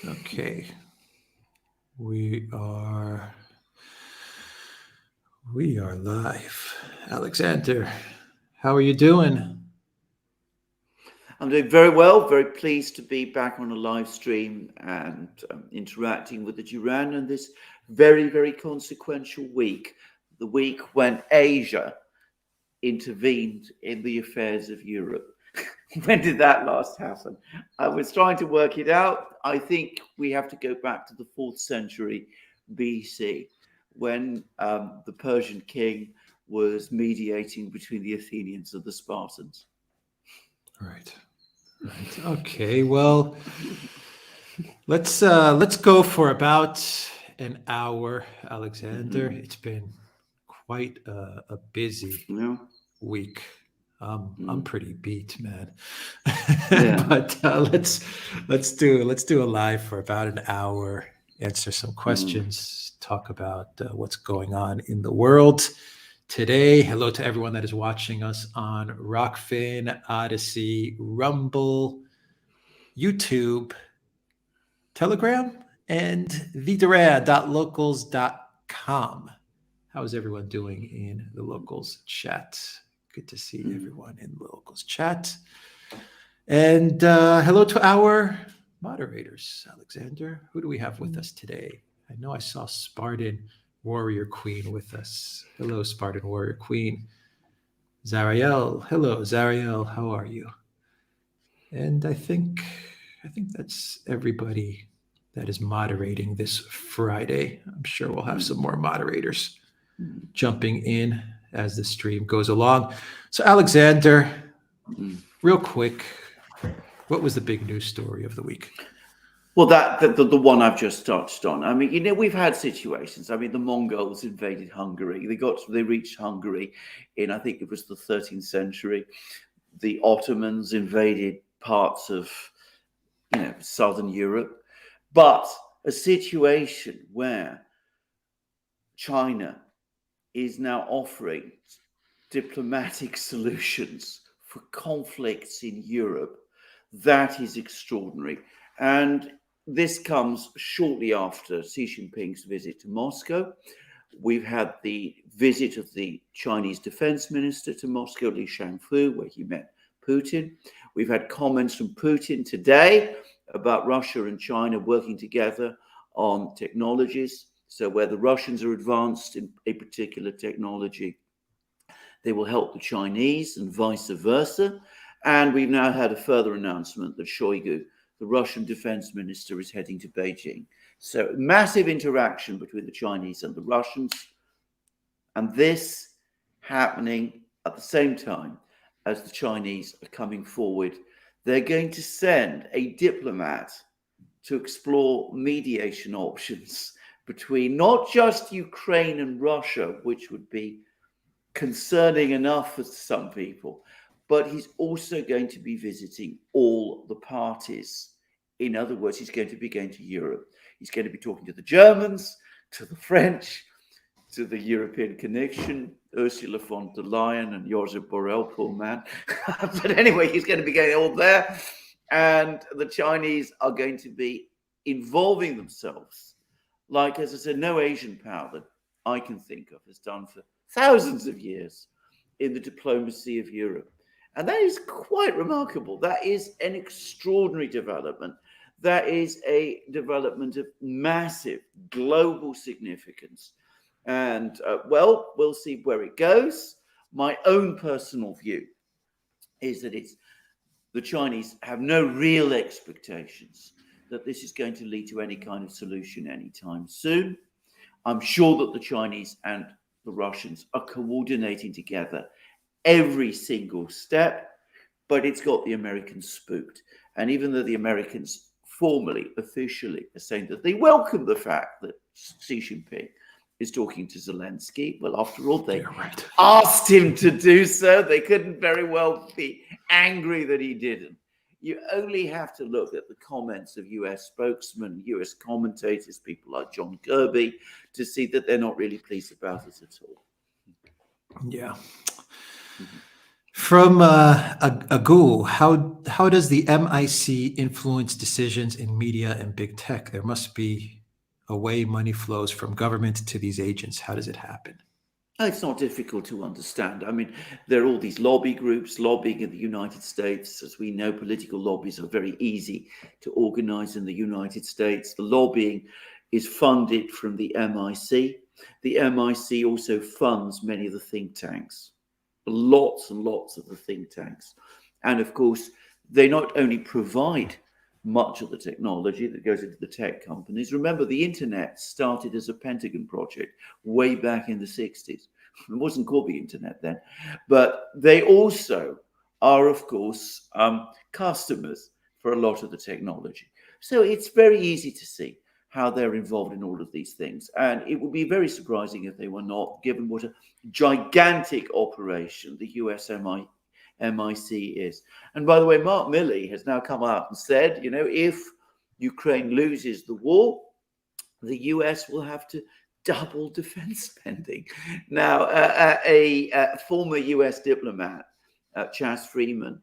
Okay. We are we are live. Alexander, how are you doing? I'm doing very well, very pleased to be back on a live stream and interacting with the Duran in this very, very consequential week. The week when Asia intervened in the affairs of Europe. When did that last happen? I was trying to work it out. I think we have to go back to the 4th century BC when the Persian king was mediating between the Athenians and the Spartans. Right. Right. Okay. Well, let's go for about an hour, Alexander. Mhm. It's been quite a busy Yeah. week. I'm Mm. pretty beat, man. Yeah. But let's do a live for about an hour. Answer some Mm. questions. Talk about what's going on in the world today. Hello to everyone that is watching us on Rockfin, Odyssey, Rumble, YouTube, Telegram, and vidaran.locals.com. How is everyone doing in the locals chat? Good to see Mm. everyone in the locals chat. And hello to our moderators, Alexander. Who do we have with us today? I know I saw Spartan Warrior Queen with us. Hello, Spartan Warrior Queen. Zariel. Hello, Zariel. How are you? And I think that's everybody that is moderating this Friday. I'm sure we'll have some Mm. more moderators Mm. jumping in as the stream goes along. So, Alexander, Mm. real quick, what was the big news story of the week? Well, the one I've just touched on. I mean, we've had situations. I mean, the Mongols invaded Hungary. They reached Hungary in, I think it was the 13th century. The Ottomans invaded parts of, southern Europe. But a situation where China is now offering diplomatic solutions for conflicts in Europe, that is extraordinary. And this comes shortly after Xi Jinping's visit to Moscow. We've had the visit of the Chinese defense minister to Moscow, Li Shangfu, where he met Putin. We've had comments from Putin today about Russia and China working together on technologies. So, where the Russians are advanced in a particular technology, they will help the Chinese and vice versa. And we've now had a further announcement that Shoigu, the Russian defense minister, is heading to Beijing. So massive interaction between the Chinese and the Russians. And this happening at the same time as the Chinese are coming forward. They're going to send a diplomat to explore mediation options between not just Ukraine and Russia, which would be concerning enough for some people, but he's also going to be visiting all the parties. In other words, he's going to be going to Europe. He's going to be talking to the Germans, to the French, to the European Connection, Ursula von der Leyen and Josep Borrell, poor man. But anyway, he's going to be going all there. And the Chinese are going to be involving themselves, like, as I said, no Asian power that I can think of has done for thousands of years in the diplomacy of Europe. And that is quite remarkable. That is an extraordinary development. That is a development of massive global significance. And well, we'll see where it goes. My own personal view is that the Chinese have no real expectations that this is going to lead to any kind of solution anytime soon. I'm sure that the Chinese and the Russians are coordinating together every single step, but it's got the Americans spooked. And even though the Americans formally, officially are saying that they welcome the fact that Xi Jinping is talking to Zelensky, well, after all, they Yeah, right. asked him to do so. They couldn't very well be angry that he didn't. You only have to look at the comments of US spokesmen, US commentators, people like John Kirby, to see that they're not really pleased about it at all. Yeah. Mhm. From Agu, how does the MIC influence decisions in media and big tech? There must be a way money flows from government to these agents. How does it happen? It's not difficult to understand. I mean, there are all these lobby groups lobbying in the United States. As we know, political lobbies are very easy to organize in the United States. The lobbying is funded from the MIC. The MIC also funds many of the think tanks, lots and lots of the think tanks. And of course, they not only provide much of the technology that goes into the tech companies. Remember, the internet started as a Pentagon project way back in the 60s. It wasn't called the internet then, but they also are, of course, customers for a lot of the technology. So it's very easy to see how they're involved in all of these things. And it would be very surprising if they were not, given what a gigantic operation the MIC is. And by the way, Mark Milley has now come out and said, if Ukraine loses the war, the US will have to double defense spending. Now, a former US diplomat, Chas Freeman,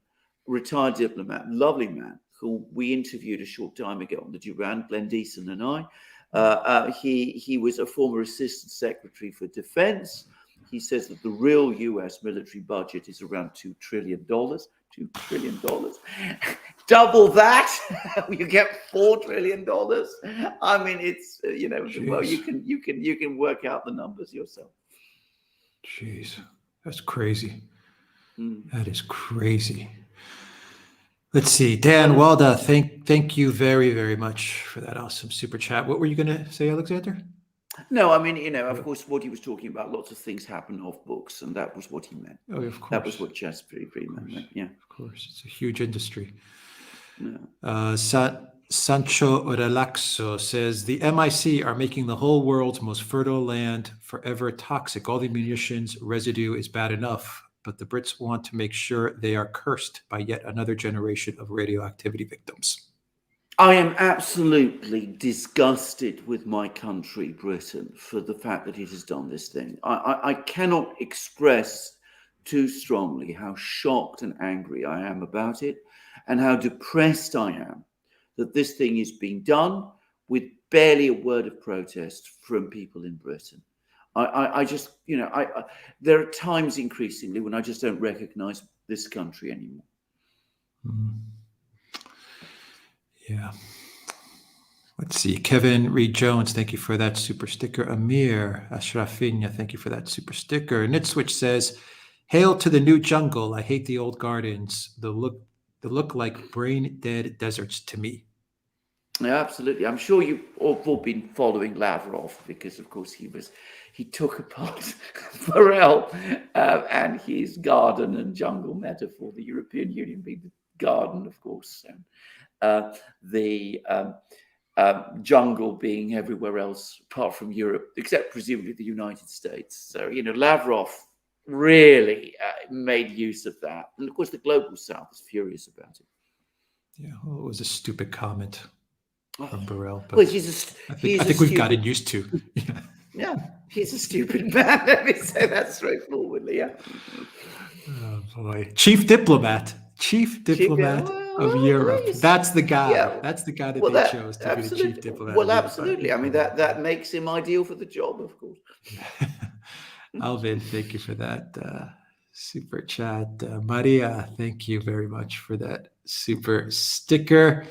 retired diplomat, lovely man, who we interviewed a short time ago on the Duran, Glenn Deason and I. He was a former assistant secretary for defense. He says that the real US military budget is around $2 trillion. $2 trillion. Double that, you get $4 trillion. I mean, it's well, you can work out the numbers yourself. Jeez, that's crazy. Mm. That is crazy. Let's see, Dan Walda, thank you very, very much for that awesome super chat. What were you going to say, Alexander? No, I mean, of course, what he was talking about, lots of things happen off books, and that was what he meant. Oh, of course. That was what Chas Freeman meant, yeah. Of course, it's a huge industry. Yeah. Sancho Relaxo says, the MIC are making the whole world's most fertile land forever toxic. All the munitions residue is bad enough, but the Brits want to make sure they are cursed by yet another generation of radioactivity victims. I am absolutely disgusted with my country, Britain, for the fact that it has done this thing. I cannot express too strongly how shocked and angry I am about it, and how depressed I am that this thing is being done with barely a word of protest from people in Britain. I just, there are times increasingly when I just don't recognize this country anymore. Mm. Yeah. Let's see. Kevin Reed Jones, thank you for that super sticker. Amir Ashrafinya, thank you for that super sticker. Nitswitch says, hail to the new jungle. I hate the old gardens. They look like brain dead deserts to me. Yeah, absolutely. I'm sure you've all been following Lavrov because, of course, he took apart Burrell and his garden and jungle metaphor, the European Union being the garden, of course, and the jungle being everywhere else apart from Europe, except presumably the United States. So, Lavrov really made use of that. And, of course, the global south is furious about it. Yeah, well, it was a stupid comment from Burrell. But Well, I think we've gotten used to. Yeah, he's a stupid man. Let me say that straightforwardly. Yeah. Oh boy, chief diplomat of Europe. That's the guy. Yeah. That's the guy that they chose to be the chief diplomat. Well, absolutely. I mean, that makes him ideal for the job, of course. Alvin, thank you for that super chat. Maria, thank you very much for that super sticker.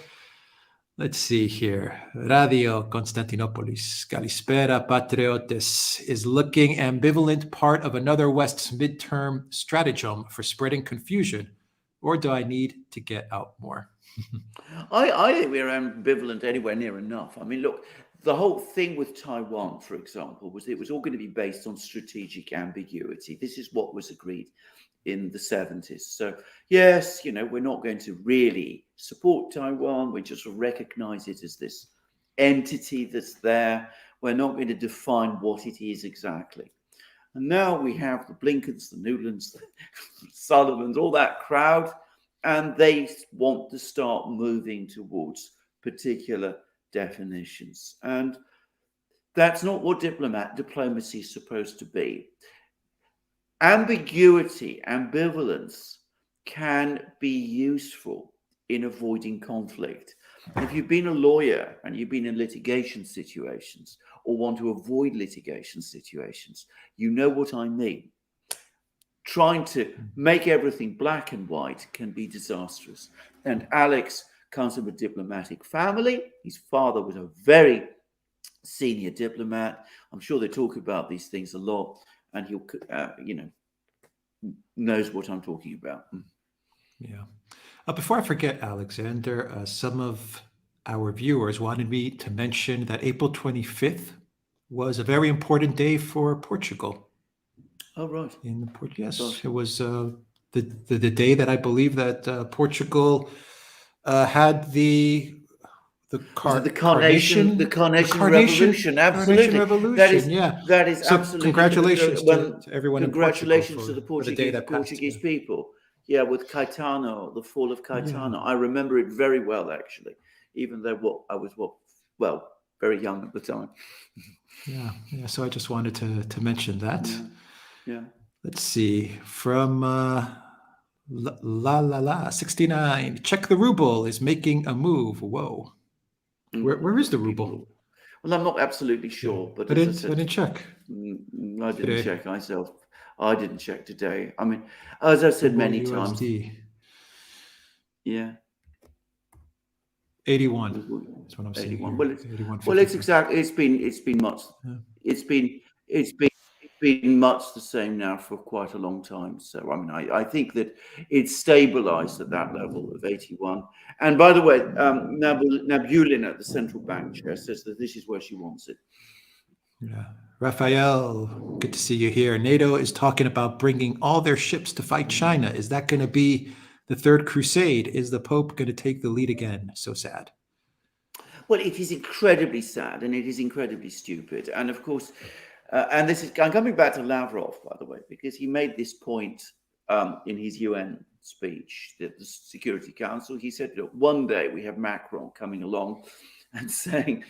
Let's see here. Radio Constantinopolis, Kalispera Patriotes, is looking ambivalent part of another West's midterm stratagem for spreading confusion, or do I need to get out more? I think we're ambivalent anywhere near enough. I mean, look, the whole thing with Taiwan, for example, was it was all going to be based on strategic ambiguity. This is what was agreed in the 70s. So, yes, we're not going to really support Taiwan. We just recognize it as this entity that's there. We're not going to define what it is exactly. And now we have the Blinkens, the Newlands, the Sullivans, all that crowd, and they want to start moving towards particular definitions. And that's not what diplomacy is supposed to be. Ambiguity, ambivalence can be useful in avoiding conflict. If you've been a lawyer and you've been in litigation situations or want to avoid litigation situations, you know what I mean. Trying to make everything black and white can be disastrous. And Alex comes from a diplomatic family. His father was a very senior diplomat. I'm sure they talk about these things a lot, and he'll, knows what I'm talking about. Yeah. Before I forget, Alexander, some of our viewers wanted me to mention that April 25th was a very important day for Portugal. Oh, right. Yes, Gosh. it was the day that I believe that Portugal had Was it the Carnation Carnation Revolution? Carnation Absolutely. That Revolution. is Yeah. that is So absolutely congratulations when to everyone in Portugal congratulations to for the day The that passed. Portuguese people. Yeah, with Caetano, the fall of Yeah. Caetano. I remember it very well, actually, even though I was very young at the time. Yeah. Yeah. So I just wanted to mention that. Yeah, yeah. Let's see. From La 69. Check the ruble is making a move. Whoa. Where is the ruble? Well, I'm not absolutely Yeah. sure, but I as I didn't I said, didn't check I didn't today. check myself. I didn't check today. I mean, as I've said Ruble many times, USD. yeah. 81. That's what I'm seeing 81. here. It's 81.53. exactly. It's been much. Yeah. It's been it's been it's been much the same now for quite a long time. So I mean, I think that it's stabilised at that level of 81. And by the way, Nabulin at the central bank chair says that this is where she wants it. Yeah. Raphael, good to see you here. NATO is talking about bringing all their ships to fight China. Is that going to be the third crusade? Is the Pope going to take the lead again? So sad. Well, it is incredibly sad and it is incredibly stupid. And of course, and this is, I'm coming back to Lavrov, by the way, because he made this point in his UN speech, that the Security Council. He said, look, one day we have Macron coming along and saying,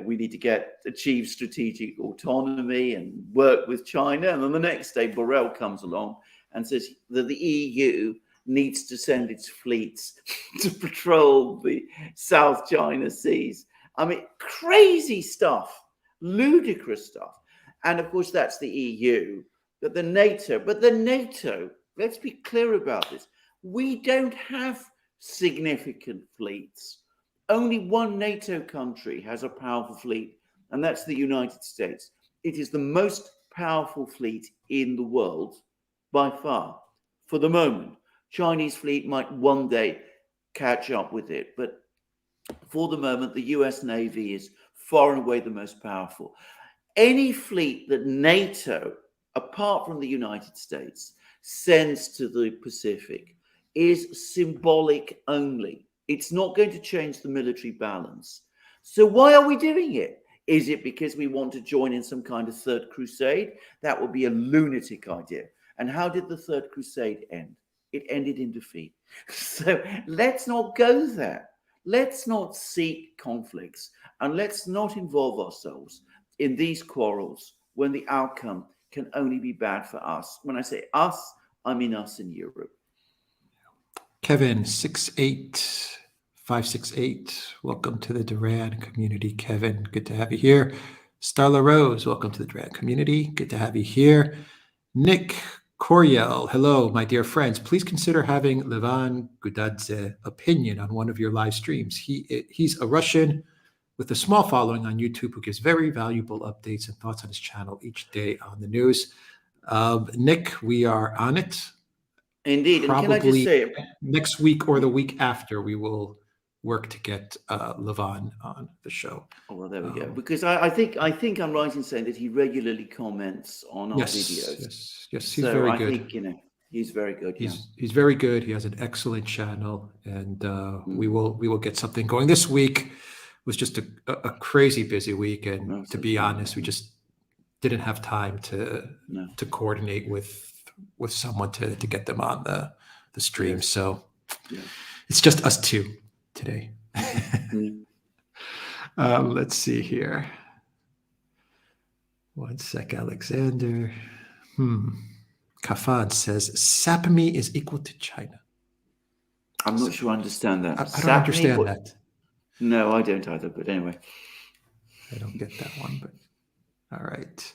we need to achieve strategic autonomy and work with China. And then the next day, Borrell comes along and says that the EU needs to send its fleets to patrol the South China Seas. I mean, crazy stuff, ludicrous stuff. And of course, that's the EU, but the NATO, let's be clear about this. We don't have significant fleets. Only one NATO country has a powerful fleet, and that's the United States. It is the most powerful fleet in the world by far for the moment. Chinese fleet might one day catch up with it, but for the moment, the US Navy is far and away the most powerful. Any fleet that NATO, apart from the United States, sends to the Pacific is symbolic only. It's not going to change the military balance. So why are we doing it? Is it because we want to join in some kind of third crusade? That would be a lunatic idea. And how did the third crusade end? It ended in defeat. So let's not go there. Let's not seek conflicts, and let's not involve ourselves in these quarrels when the outcome can only be bad for us. When I say us, I mean us in Europe. Kevin 68568. Welcome to the Duran community, Kevin. Good to have you here. Starla Rose, welcome to the Duran community. Good to have you here. Nick Coriel, hello, my dear friends. Please consider having Levan Gudadze opinion on one of your live streams. He's a Russian with a small following on YouTube who gives very valuable updates and thoughts on his channel each day on the news. Nick, we are on it. Indeed. And can I just say, next week or the week after, we will work to get Levan on the show. Oh, well, there we go. Because I think I'm right in saying that he regularly comments on our videos. Yes, he's very good. I think he's very good. He's very good. He has an excellent channel, and we will get something going. This week was just a crazy busy week, and to be honest, we just didn't have time to coordinate with someone to get them on the stream. Yes. So it's just us two today. Let's see here. One sec, Alexander. Kafan says Sapmi is equal to China. I'm not sure I understand that. I don't Sapmi? understand What? that. No, I don't either. But anyway. I don't get that one, but all right.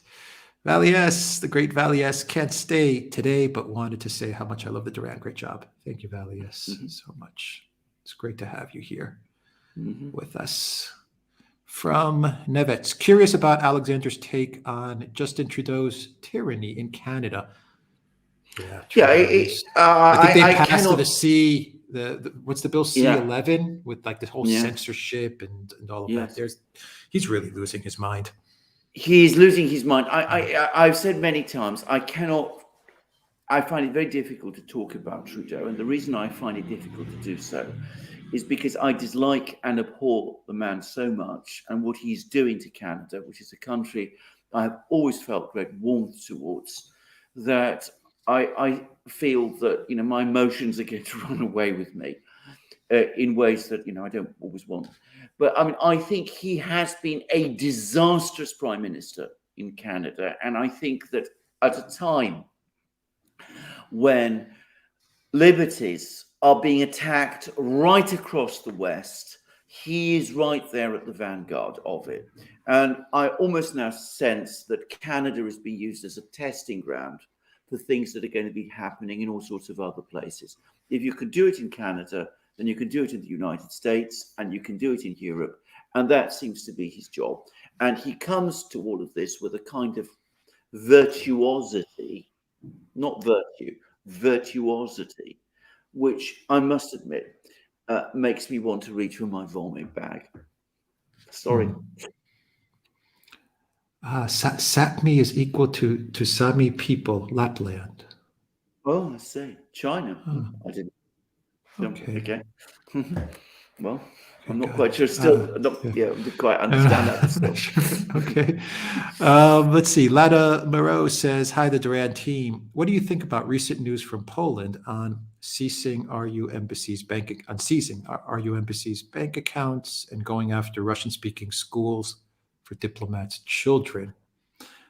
Valley S, the great Valley S, can't stay today, but wanted to say how much I love the Duran. Great job. Thank you, Valley S, Mhm. so much. It's great to have you here Mhm. with us. From Nevets, curious about Alexander's take on Justin Trudeau's tyranny in Canada. Yeah, Yeah, Trudeau's. I think they I passed the cannot. C. What's the bill Yeah, C-11 with like the whole yeah, censorship and all of that. yes. He's really losing his mind. He's losing his mind. I've said many times, I cannot. I find it very difficult to talk about Trudeau, and the reason I find it difficult to do so is because I dislike and abhor the man so much and what he's doing to Canada, which is a country I have always felt great warmth towards, that I feel that my emotions are going to run away with me in ways that I don't always want. But I mean, I think he has been a disastrous prime minister in Canada, and I think that at a time when liberties are being attacked right across the West, he is right there at the vanguard of it. And I almost now sense that Canada is being used as a testing ground for things that are going to be happening in all sorts of other places. If you can do it in Canada, then you can do it in the United States and you can do it in Europe. And that seems to be his job. And he comes to all of this with a kind of virtuosity, not virtue, virtuosity, which I must admit makes me want to reach for my vomit bag. Sorry. Sapmi is equal to Sami people, Lapland. Oh, I see. China. Huh. I didn't. Okay. Okay. Well, Okay, I'm not good. quite sure. Still, Yeah. yeah, I didn't quite I'm understand that, but not still. sure. Okay. Let's see. Lada Moreau says, hi, the Duran team. What do you think about recent news from Poland on seizing RU embassies bank accounts and going after Russian-speaking schools for diplomats' children?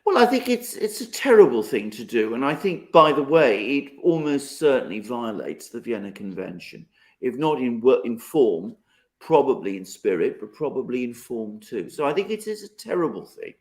Well, I think it's a terrible thing to do, and I think, by the way, it almost certainly violates the Vienna Convention, if not in form, probably in spirit, but probably in form too. So I think it is a terrible thing,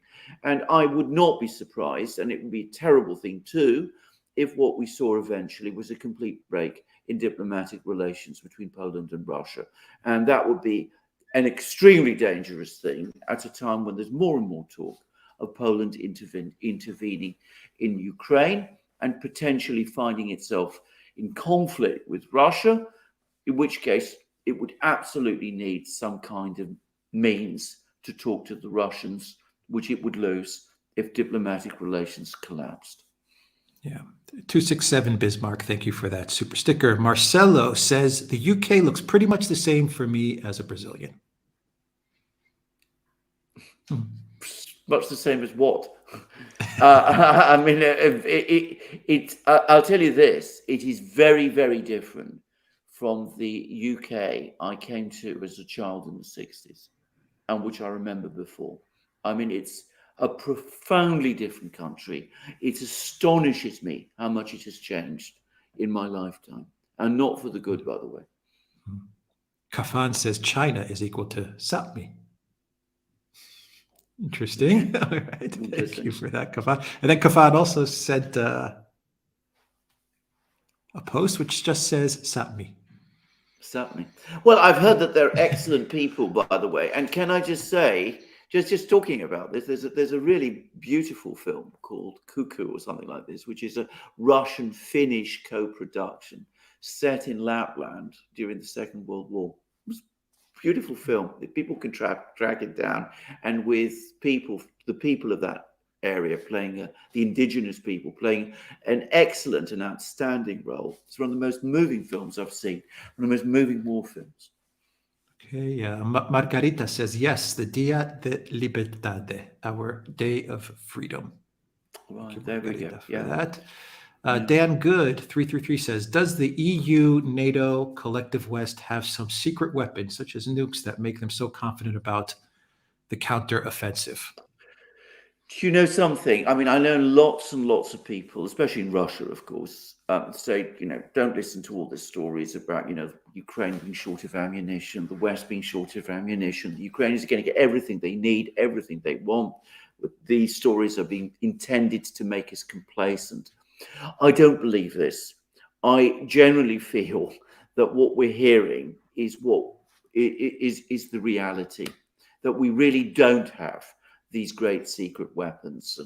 and I would not be surprised, and it would be a terrible thing too, if what we saw eventually was a complete break in diplomatic relations between Poland and Russia, and that would be an extremely dangerous thing at a time when there's more and more talk of Poland intervening in Ukraine and potentially finding itself in conflict with Russia, in which case it would absolutely need some kind of means to talk to the Russians, which it would lose if diplomatic relations collapsed. Yeah. 267 Bismarck, thank you for that super sticker. Marcelo says the UK looks pretty much the same for me as a Brazilian. Much the same as what? I mean, I'll tell you this: it is very, very different from the UK I came to as a child in the '60s, and which I remember before. I mean, it's a profoundly different country. It astonishes me how much it has changed in my lifetime, and not for the good, by the way. Kafan says China is equal to Sapmi. Interesting. All right. Thank you for that, Kafan. And then Kafan also sent a post which just says Sapmi. Sapmi. Well, I've heard that they're excellent people, by the way. And can I just say, just talking about this, there's a really beautiful film called Cuckoo or something like this, which is a Russian-Finnish co-production set in Lapland during the Second World War. It was a beautiful film. People can track it down, and with the people of that area playing the indigenous people playing an excellent and outstanding role. It's one of the most moving films I've seen, one of the most moving war films. Okay, Margarita says, yes, the Dia de Libertad, our day of freedom. Right, Thank you, there we go. Margarita, for Yeah. that. Dan Good, 333 says, does the EU, NATO, Collective West have some secret weapons, such as nukes, that make them so confident about the counteroffensive? Do you know something? I mean, I know lots and lots of people, especially in Russia, of course, say, don't listen to all the stories about, Ukraine being short of ammunition, the West being short of ammunition. The Ukrainians are going to get everything they need, everything they want. But these stories are being intended to make us complacent. I don't believe this. I generally feel that what we're hearing is is the reality, that we really don't have these great secret weapons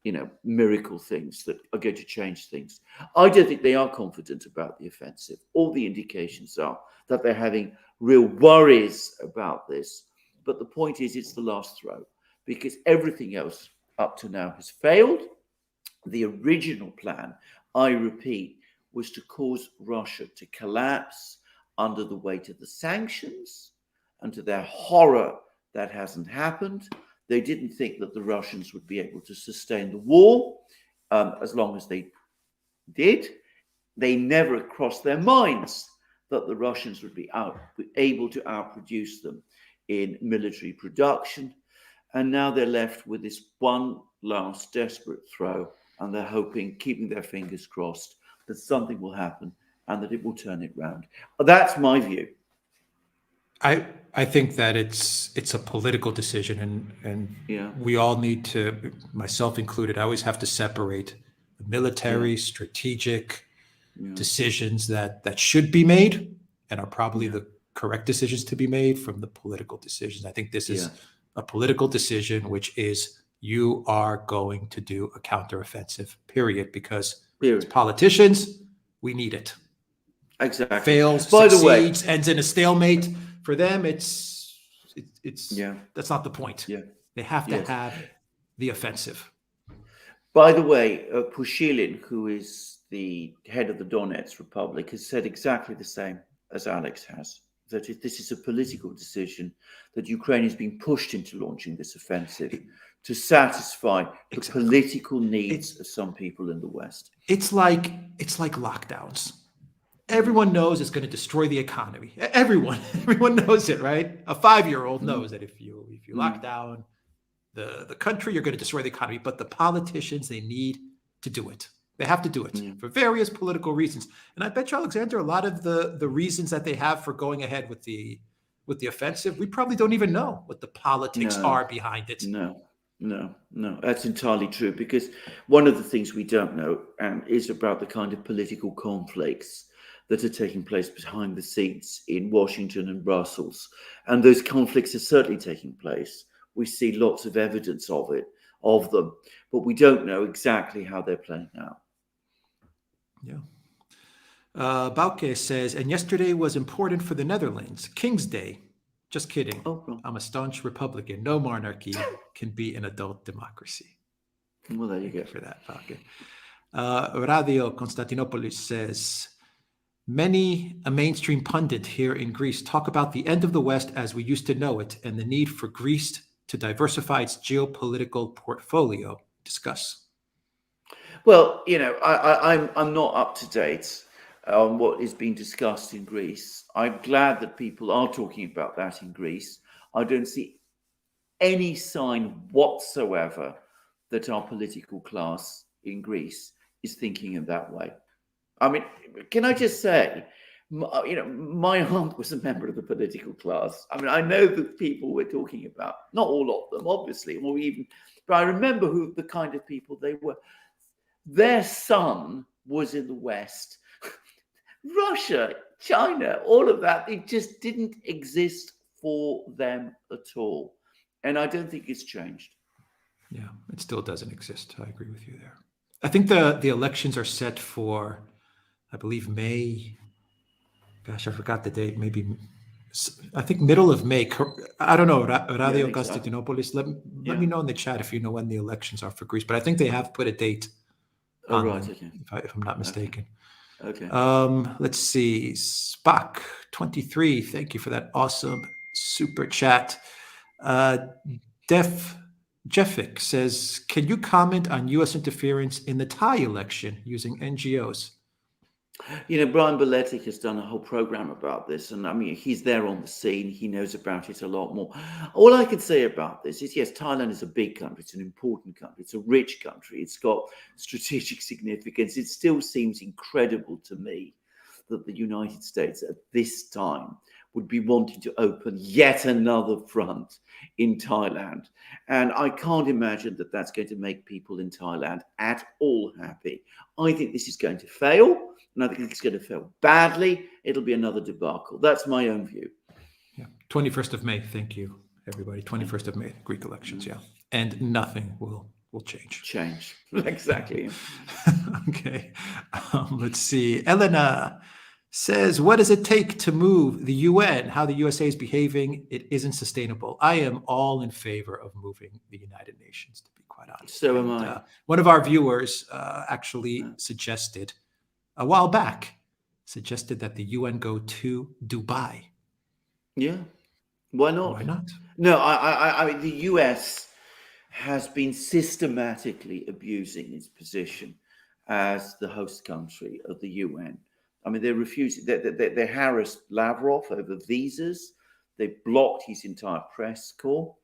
and miracle things that are going to change things. I don't think they are confident about the offensive. All the indications are that they're having real worries about this. But the point is, it's the last throw, because everything else up to now has failed. The original plan, I repeat, was to cause Russia to collapse under the weight of the sanctions, and to their horror, that hasn't happened. They didn't think that the Russians would be able to sustain the war as long as they did. They never crossed their minds that the Russians would be able to outproduce them in military production. And now they're left with this one last desperate throw, and they're hoping, keeping their fingers crossed, that something will happen and that it will turn it round. That's my view. I think that it's a political decision, and Yeah. we all need to, myself included, I always have to separate the military, strategic decisions that should be made and are probably the correct decisions to be made from the political decisions. I think this is a political decision, which is you are going to do a counteroffensive, period, because as politicians, we need it. Exactly. Fails, By succeeds, the way, ends in a stalemate. For them, it's that's not the point. Yeah. They have to have the offensive. By the way, Pushilin, who is the head of the Donetsk Republic, has said exactly the same as Alex has, that this is a political decision, that Ukraine is being pushed into launching this offensive to satisfy the political needs of some people in the West. It's like lockdowns. Everyone knows it's going to destroy the economy. Everyone knows it, right? A 5-year-old knows that if you lock down the country, you're going to destroy the economy. But the politicians, they need to do it. They have to do it for various political reasons. And I bet you, Alexander, a lot of the reasons that they have for going ahead with the offensive, we probably don't even know what the politics are behind it. No, that's entirely true, because one of the things we don't know is about the kind of political conflicts that are taking place behind the scenes in Washington and Brussels. And those conflicts are certainly taking place. We see lots of evidence of them, but we don't know exactly how they're playing out. Yeah. Bauke says, and yesterday was important for the Netherlands. King's Day. Just kidding. I'm a staunch Republican. No monarchy can be an adult democracy. Well, there you go. For that, Bauke. Radio Konstantinopoulos says, many a mainstream pundit here in Greece talk about the end of the West as we used to know it and the need for Greece to diversify its geopolitical portfolio. Discuss. Well, I'm not up to date on what is being discussed in Greece. I'm glad that people are talking about that in Greece. I don't see any sign whatsoever that our political class in Greece is thinking in that way. I mean, can I just say, my aunt was a member of the political class. I mean, I know the people we're talking about, not all of them, obviously, but I remember who the kind of people they were. Their son was in the West. Russia, China, all of that, it just didn't exist for them at all. And I don't think it's changed. Yeah, it still doesn't exist. I agree with you there. I think the elections are set for, I believe, May. Gosh, I forgot the date. Maybe, I think middle of May. I don't know. Radio Konstantinopoulos. Let me know in the chat if you know when the elections are for Greece. But I think they have put a date on them, if I'm not mistaken. Okay. Let's see. Spock 23. Thank you for that awesome super chat. Jeffic says, can you comment on U.S. interference in the Thai election using NGOs? Brian Beletic has done a whole program about this, and I mean, he's there on the scene. He knows about it a lot more. All I can say about this is, yes, Thailand is a big country. It's an important country. It's a rich country. It's got strategic significance. It still seems incredible to me that the United States at this time would be wanting to open yet another front in Thailand. And I can't imagine that that's going to make people in Thailand at all happy. I think this is going to fail, and I think it's going to fail badly. It'll be another debacle. That's my own view. Yeah. 21st of May. Thank you, everybody. 21st of May, Greek elections. Yeah. And nothing will change. Exactly. Okay. Let's see. Elena says, what does it take to move the UN? How the USA is behaving, it isn't sustainable. I am all in favor of moving the United Nations, to be quite honest. So am I. One of our viewers actually suggested a while back, that the UN go to Dubai. Yeah. Why not? Why not? No, I mean, the US has been systematically abusing its position as the host country of the UN. I mean, they're refusing. They harassed Lavrov over visas. They blocked his entire press corps.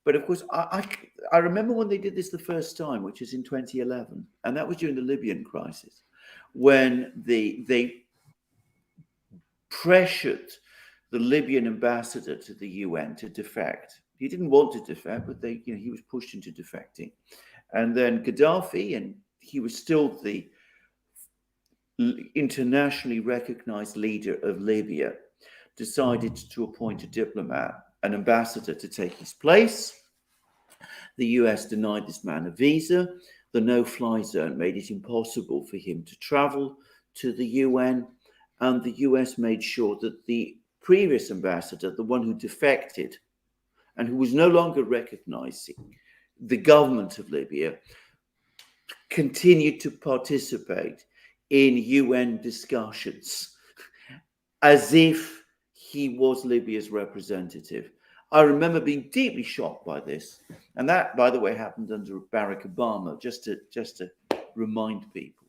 But of course, I remember when they did this the first time, which is in 2011, and that was during the Libyan crisis, when they pressured the Libyan ambassador to the UN to defect. He didn't want to defect, but he was pushed into defecting. And then Gaddafi, and he was still the internationally recognized leader of Libya, decided to appoint a diplomat, an ambassador, to take his place. The US denied this man a visa. The no-fly zone made it impossible for him to travel to the UN, and the US made sure that the previous ambassador, the one who defected and who was no longer recognizing the government of Libya, continued to participate in UN discussions as if he was Libya's representative. I remember being deeply shocked by this. And that, by the way, happened under Barack Obama, just to remind people.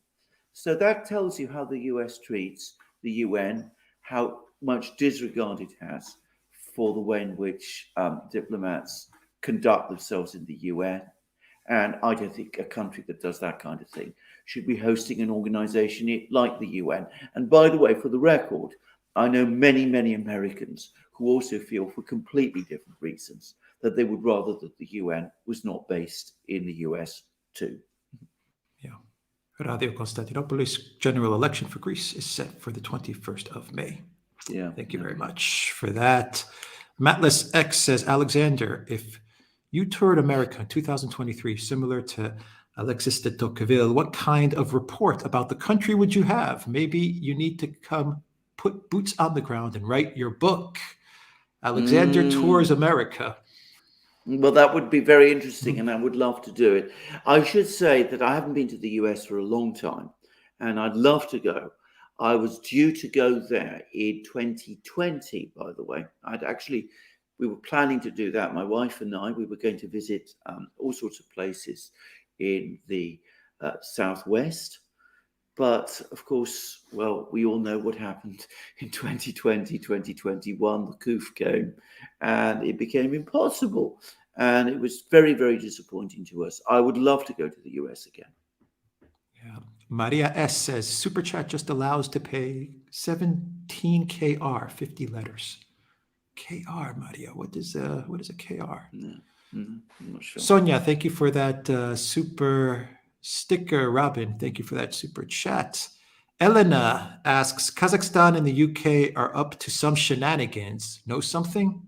So that tells you how the US treats the UN, how much disregard it has for the way in which diplomats conduct themselves in the UN. And I don't think a country that does that kind of thing should be hosting an organization like the UN. And by the way, for the record, I know many, many Americans who also feel, for completely different reasons, that they would rather that the UN was not based in the US too. Yeah. Radio Konstantinopoulos general election for Greece is set for the 21st of May. Yeah. Thank you very much for that. Matless X says, Alexander, if you toured America in 2023, similar to Alexis de Tocqueville, what kind of report about the country would you have? Maybe you need to come put boots on the ground and write your book. Alexander tours America. Well, that would be very interesting, and I would love to do it. I should say that I haven't been to the US for a long time, and I'd love to go. I was due to go there in 2020, by the way. We were planning to do that. My wife and I, we were going to visit all sorts of places in the Southwest. But of course, well, we all know what happened in 2020, 2021. The coup came and it became impossible. And it was very, very disappointing to us. I would love to go to the US again. Yeah. Maria S says, Super Chat just allows to pay 17 KR, 50 letters. KR, Maria, what is a KR? I'm not sure. Sonia, thank you for that super sticker. Robin, thank you for that super chat. Elena asks, Kazakhstan and the UK are up to some shenanigans. Know something?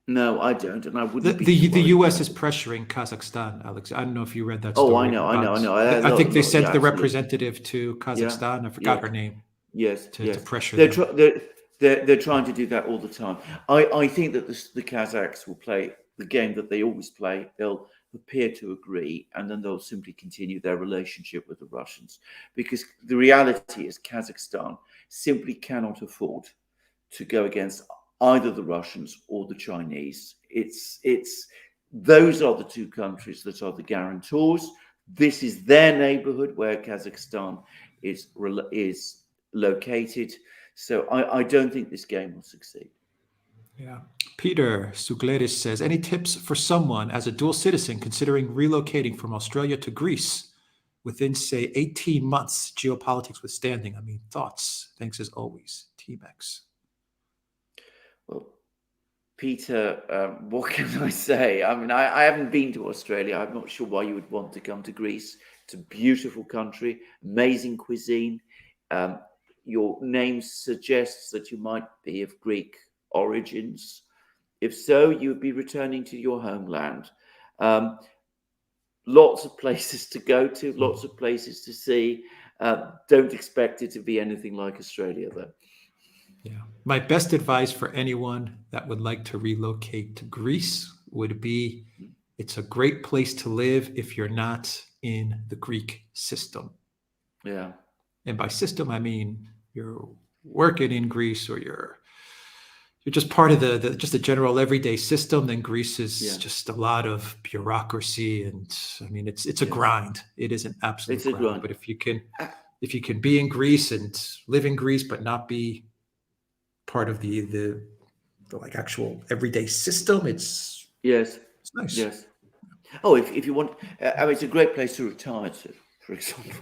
No, I don't, and I wouldn't. The US is pressuring Kazakhstan, Alex. I don't know if you read that story. Oh, I know. I think they sent the representative to Kazakhstan. I forgot her name. Yes, to pressure them. They're trying to do that all the time. I think that the Kazakhs will play the game that they always play. They'll appear to agree, and then they'll simply continue their relationship with the Russians. Because the reality is Kazakhstan simply cannot afford to go against either the Russians or the Chinese. Those are the two countries that are the guarantors. This is their neighborhood where Kazakhstan is located. So I don't think this game will succeed. Yeah. Peter Sugleris says, any tips for someone as a dual citizen considering relocating from Australia to Greece within, say, 18 months, geopolitics withstanding? I mean, thoughts. Thanks as always, Team X. Well, Peter, what can I say? I mean, I haven't been to Australia. I'm not sure why you would want to come to Greece. It's a beautiful country, amazing cuisine. Your name suggests that you might be of Greek origins. If so, you would be returning to your homeland. Lots of places to go to, lots of places to see. Don't expect it to be anything like Australia, though. Yeah. My best advice for anyone that would like to relocate to Greece would be it's a great place to live if you're not in the Greek system. Yeah. And by system, I mean you're working in Greece or you're just part of the just a general everyday system. Then Greece is just a lot of bureaucracy, and I mean it's a grind. It is an absolute It's a grind. grind. But if you can be in Greece and live in Greece but not be part of the like actual everyday system, it's Yes. it's nice. Yes. Oh, if you want, I mean, it's a great place to retire to, for example,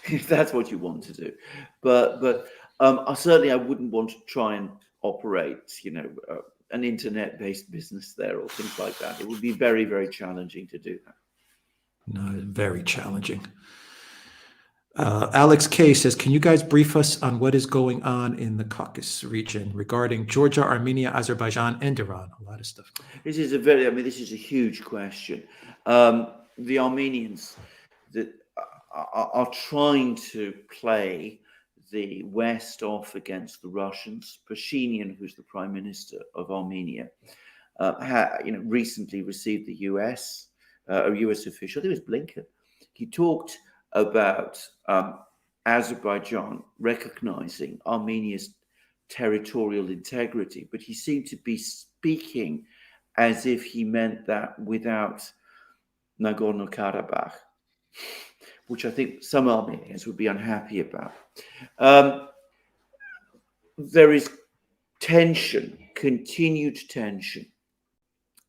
if that's what you want to do. But I wouldn't want to try and operate, an internet-based business there or things like that. It would be very, very challenging to do that. No, very challenging. Alex K says, can you guys brief us on what is going on in the Caucasus region regarding Georgia, Armenia, Azerbaijan, and Iran? A lot of stuff. This is a huge question. The Armenians that are trying to play the West off against the Russians. Pashinyan, who's the prime minister of Armenia, recently received the US, a US official, I think it was Blinken. He talked about Azerbaijan recognizing Armenia's territorial integrity, but he seemed to be speaking as if he meant that without Nagorno-Karabakh, which I think some Armenians would be unhappy about. There is continued tension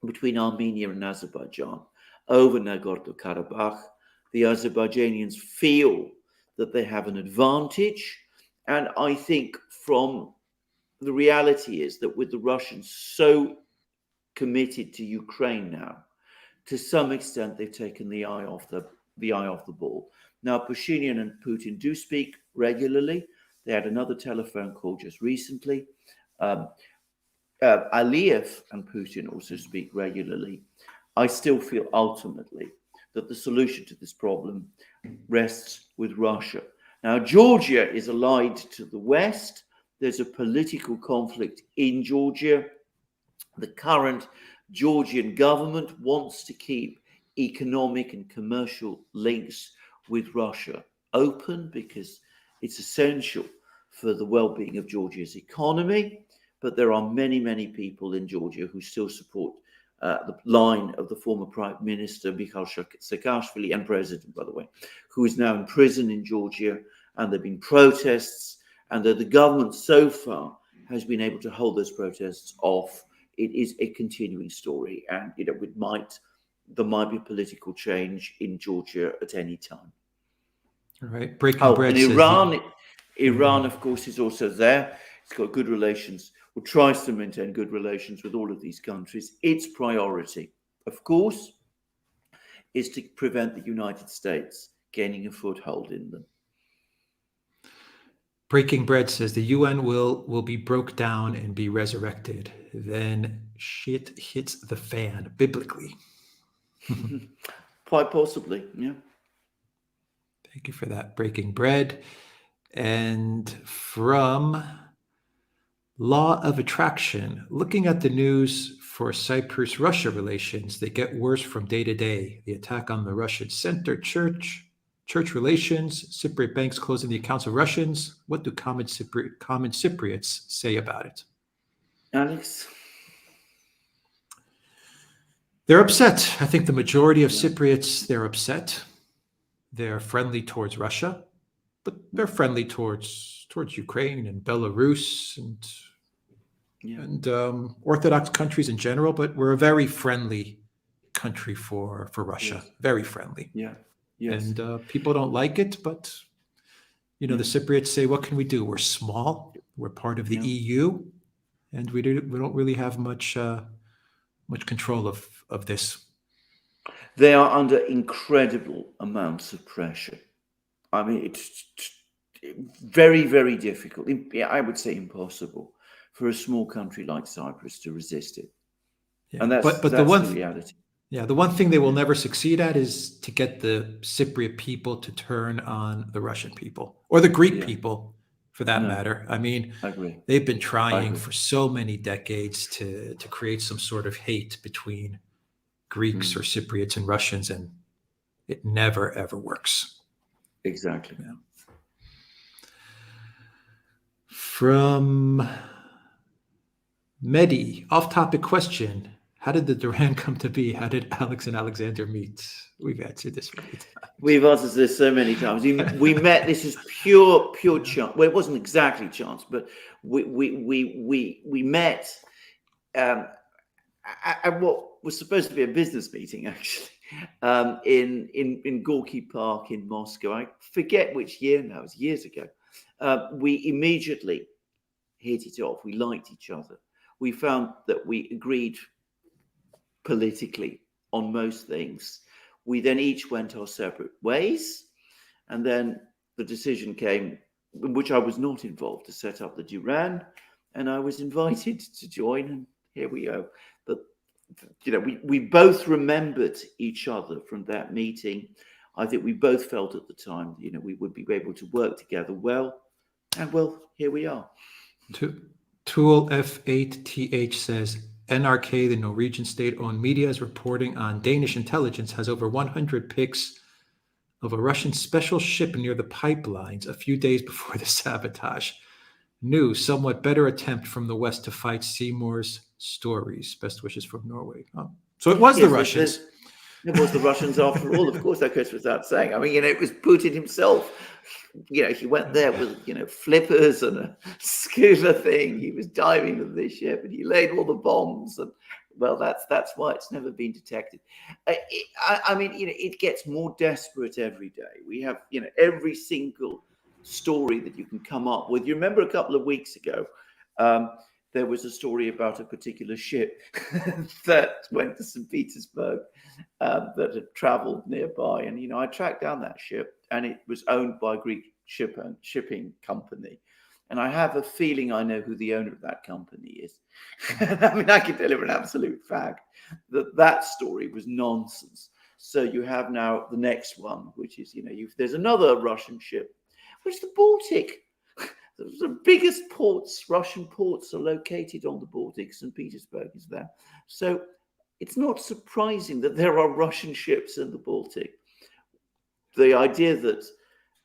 between Armenia and Azerbaijan over Nagorno-Karabakh. The Azerbaijanians feel that they have an advantage, and I think the reality is that with the Russians so committed to Ukraine now, to some extent they've taken the eye off the ball. Now, Pashinyan and Putin do speak regularly. They had another telephone call just recently. Aliyev and Putin also speak regularly. I still feel ultimately that the solution to this problem rests with Russia. Now, Georgia is allied to the West. There's a political conflict in Georgia. The current Georgian government wants to keep economic and commercial links with Russia open because it's essential for the well-being of Georgia's economy. But there are many, many people in Georgia who still support the line of the former Prime Minister Mikhail Saakashvili, and President, by the way, who is now in prison in Georgia, and there have been protests, and the government so far has been able to hold those protests off. It is a continuing story, and there might be political change in Georgia at any time. All right, breaking bread. And Iran, of course, is also there. It's got good relations, or tries to maintain good relations with all of these countries. Its priority, of course, is to prevent the United States gaining a foothold in them. Breaking Bread says the UN will be broke down and be resurrected. Then shit hits the fan, biblically. Quite possibly, yeah. Thank you for that, Breaking Bread. And from Law of Attraction, looking at the news for Cyprus-Russia relations, they get worse from day to day. The attack on the Russian center church relations, Cypriot banks closing the accounts of Russians. What do common Cypriots say about it? Alex? They're upset. I think the majority of Cypriots, they're upset. They're friendly towards Russia. but they're friendly towards Ukraine and Belarus Yeah. and Orthodox countries in general. But we're a very friendly country for Russia, Yes. very friendly, Yeah. Yes. and people don't like it. But the Yeah. Cypriots say, "What can we do? We're small. We're part of the Yeah. EU, and we don't really have much control of this." They are under incredible amounts of pressure. I mean, it's very, very difficult. Yeah, I would say impossible for a small country like Cyprus to resist it, Yeah, and but the that's the reality. the one thing they will never succeed at is to get the Cypriot people to turn on the Russian people or the Greek Yeah. people, for that No, matter. I mean, I agree. they've been I trying agree. for so many decades to create some sort of hate between Greeks or Cypriots and Russians, and it never ever works. Exactly. Yeah. From Mehdi, off-topic question. How did the Duran come to be? How did Alex and Alexander meet? We've answered this many times. We've answered this so many times. We met. This is pure chance. Well, it wasn't exactly chance, but we met at what was supposed to be a business meeting, actually, in Gorky Park in Moscow. I forget which year now. It was years ago. We immediately hit it off. We liked each other. We found that we agreed politically on most things. We then each went our separate ways, and then the decision came, in which I was not involved, to set up the Duran, and I was invited to join, and here we go. But we both remembered each other from that meeting. I think we both felt at the time, we would be able to work together well, and well, here we are. Tool F8TH says NRK, the Norwegian state-owned media, is reporting on Danish intelligence has over 100 pics of a Russian special ship near the pipelines a few days before the sabotage. New, somewhat better attempt from the West to fight Seymour's stories. Best wishes from Norway. Oh. So it was the Russians. It was the Russians after all. Of course, that goes without saying. I mean, it was Putin himself. He went there with, flippers and a scuba thing. He was diving with this ship and he laid all the bombs. And well, that's why it's never been detected. It gets more desperate every day. We have, every single story that you can come up with. You remember a couple of weeks ago, there was a story about a particular ship that went to St. Petersburg that had traveled nearby. And, I tracked down that ship, and it was owned by a Greek shipping company. And I have a feeling I know who the owner of that company is. I mean, I can tell you an absolute fact that story was nonsense. So you have now the next one, which is, there's another Russian ship, which is the Baltic. The biggest Russian ports are located on the Baltic. St. Petersburg is there. So it's not surprising that there are Russian ships in the Baltic. The idea that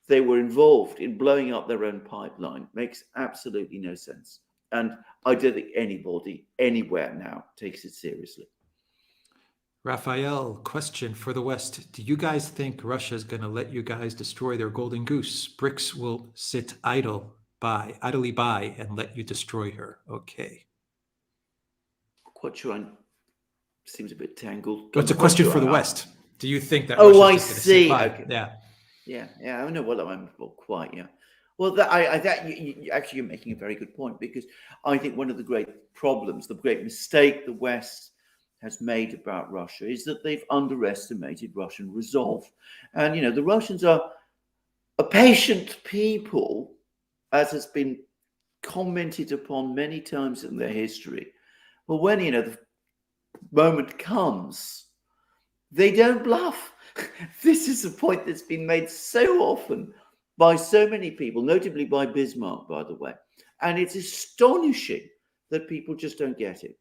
they were involved in blowing up their own pipeline makes absolutely no sense. And I don't think anybody anywhere now takes it seriously. Raphael, question for the West. Do you guys think Russia is going to let you guys destroy their golden goose? BRICS will sit idly by and let you destroy her. Okay. Quite sure. Seems a bit tangled. But it's a question for the West. Do you think that Russia's Russia's just going to sit by? Okay. Yeah. Yeah. I know. Well, I'm quite. Yeah. Well, actually, you're making a very good point, because I think one of the great problems, the great mistake the West has made about Russia is that they've underestimated Russian resolve. And, the Russians are a patient people, as has been commented upon many times in their history. But when, the moment comes, they don't bluff. This is a point that's been made so often by so many people, notably by Bismarck, by the way. And it's astonishing that people just don't get it.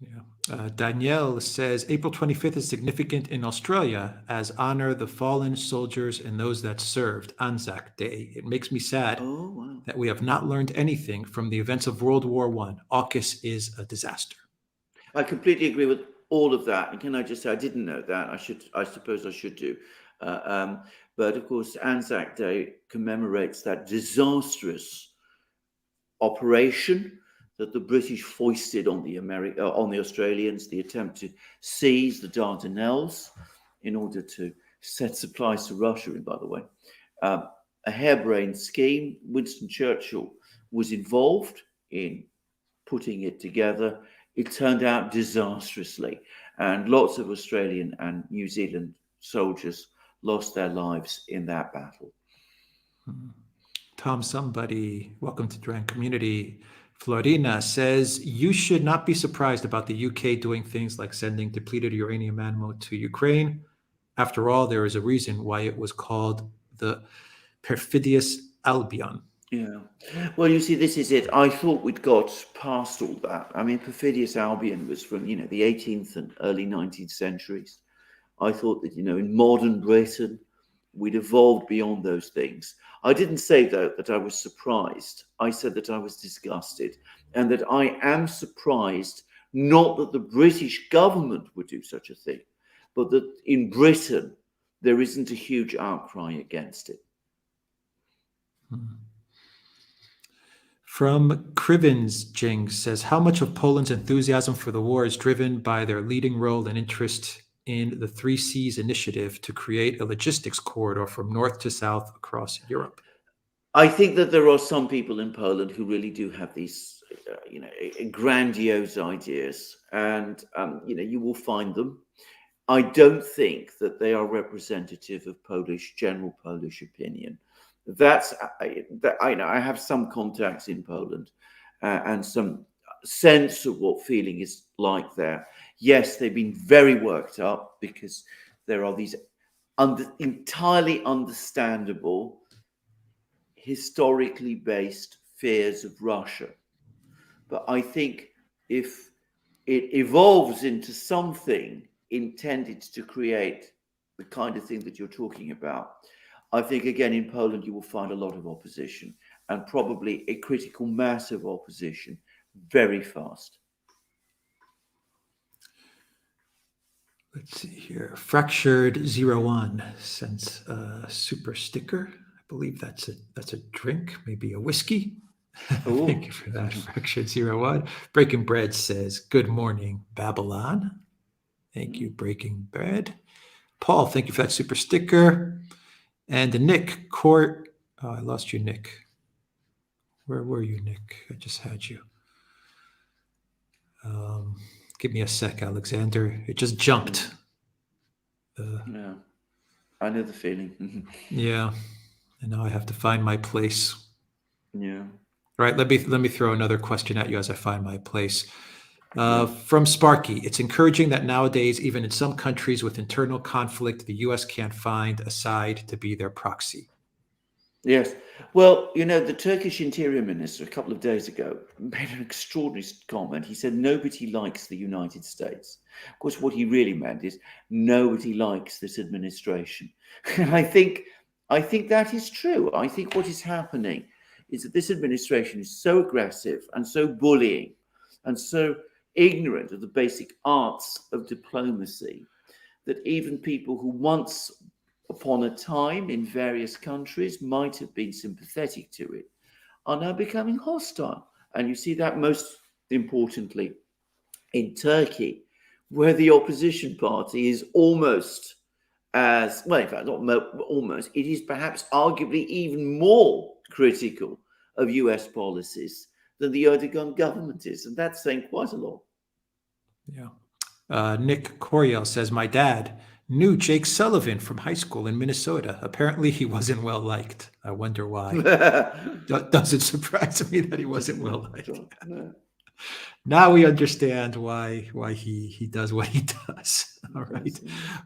Yeah. Danielle says April 25th is significant in Australia as honor the fallen soldiers and those that served, Anzac Day. It makes me sad that we have not learned anything from the events of World War I. AUKUS is a disaster. I completely agree with all of that. And can I just say, I didn't know that. I suppose I should do. But of course, Anzac Day commemorates that disastrous operation that the British foisted on on the Australians, the attempt to seize the Dardanelles in order to set supplies to Russia. And by the way, a harebrained scheme. Winston Churchill was involved in putting it together. It turned out disastrously, and lots of Australian and New Zealand soldiers lost their lives in that battle. Tom Somebody, welcome to Duran Community. Florina says, you should not be surprised about the UK doing things like sending depleted uranium ammo to Ukraine. After all, there is a reason why it was called the Perfidious Albion. Yeah. Well, you see, this is it. I thought we'd got past all that. I mean, Perfidious Albion was from, the 18th and early 19th centuries. I thought that, in modern Britain, we'd evolved beyond those things. I didn't say, though, that I was surprised. I said that I was disgusted, and that I am surprised, not that the British government would do such a thing, but that in Britain, there isn't a huge outcry against it. From Crivens, Jing says, how much of Poland's enthusiasm for the war is driven by their leading role and interest in the Three Seas initiative to create a logistics corridor from north to south across Europe? I think that there are some people in Poland who really do have these, grandiose ideas, and you will find them. I don't think that they are representative of general Polish opinion. I have some contacts in Poland and some sense of what feeling is like there. Yes, they've been very worked up because there are these entirely understandable, historically based fears of Russia. But I think if it evolves into something intended to create the kind of thing that you're talking about, I think, again, in Poland, you will find a lot of opposition, and probably a critical mass of opposition very fast. Let's see here. Fractured01 sends a super sticker. I believe that's a drink, maybe a whiskey. Thank you for that, Fractured01. Breaking Bread says, good morning, Babylon. Thank you, Breaking Bread. Paul, thank you for that super sticker. And Nick Court, I lost you, Nick. Where were you, Nick? I just had you. Give me a sec, Alexander. It just jumped. Yeah, I know the feeling. Yeah, and now I have to find my place. Yeah. All right, let me throw another question at you as I find my place. From Sparky, it's encouraging that nowadays, even in some countries with internal conflict, the U.S. can't find a side to be their proxy. Yes. Well, the Turkish Interior Minister a couple of days ago made an extraordinary comment. He said nobody likes the United States. Of course, what he really meant is nobody likes this administration. And I think that is true. I think what is happening is that this administration is so aggressive and so bullying and so ignorant of the basic arts of diplomacy that even people who once upon a time in various countries might have been sympathetic to it are now becoming hostile. And you see that most importantly in Turkey, where the opposition party is almost as, well, in fact, not almost, it is perhaps arguably even more critical of US policies than the Erdogan government is. And that's saying quite a lot. Yeah. Nick Coriel says, my dad knew Jake Sullivan from high school in Minnesota. Apparently he wasn't well liked. I wonder why. Doesn't surprise me that he wasn't well liked. Now we understand why he does what he does. All right.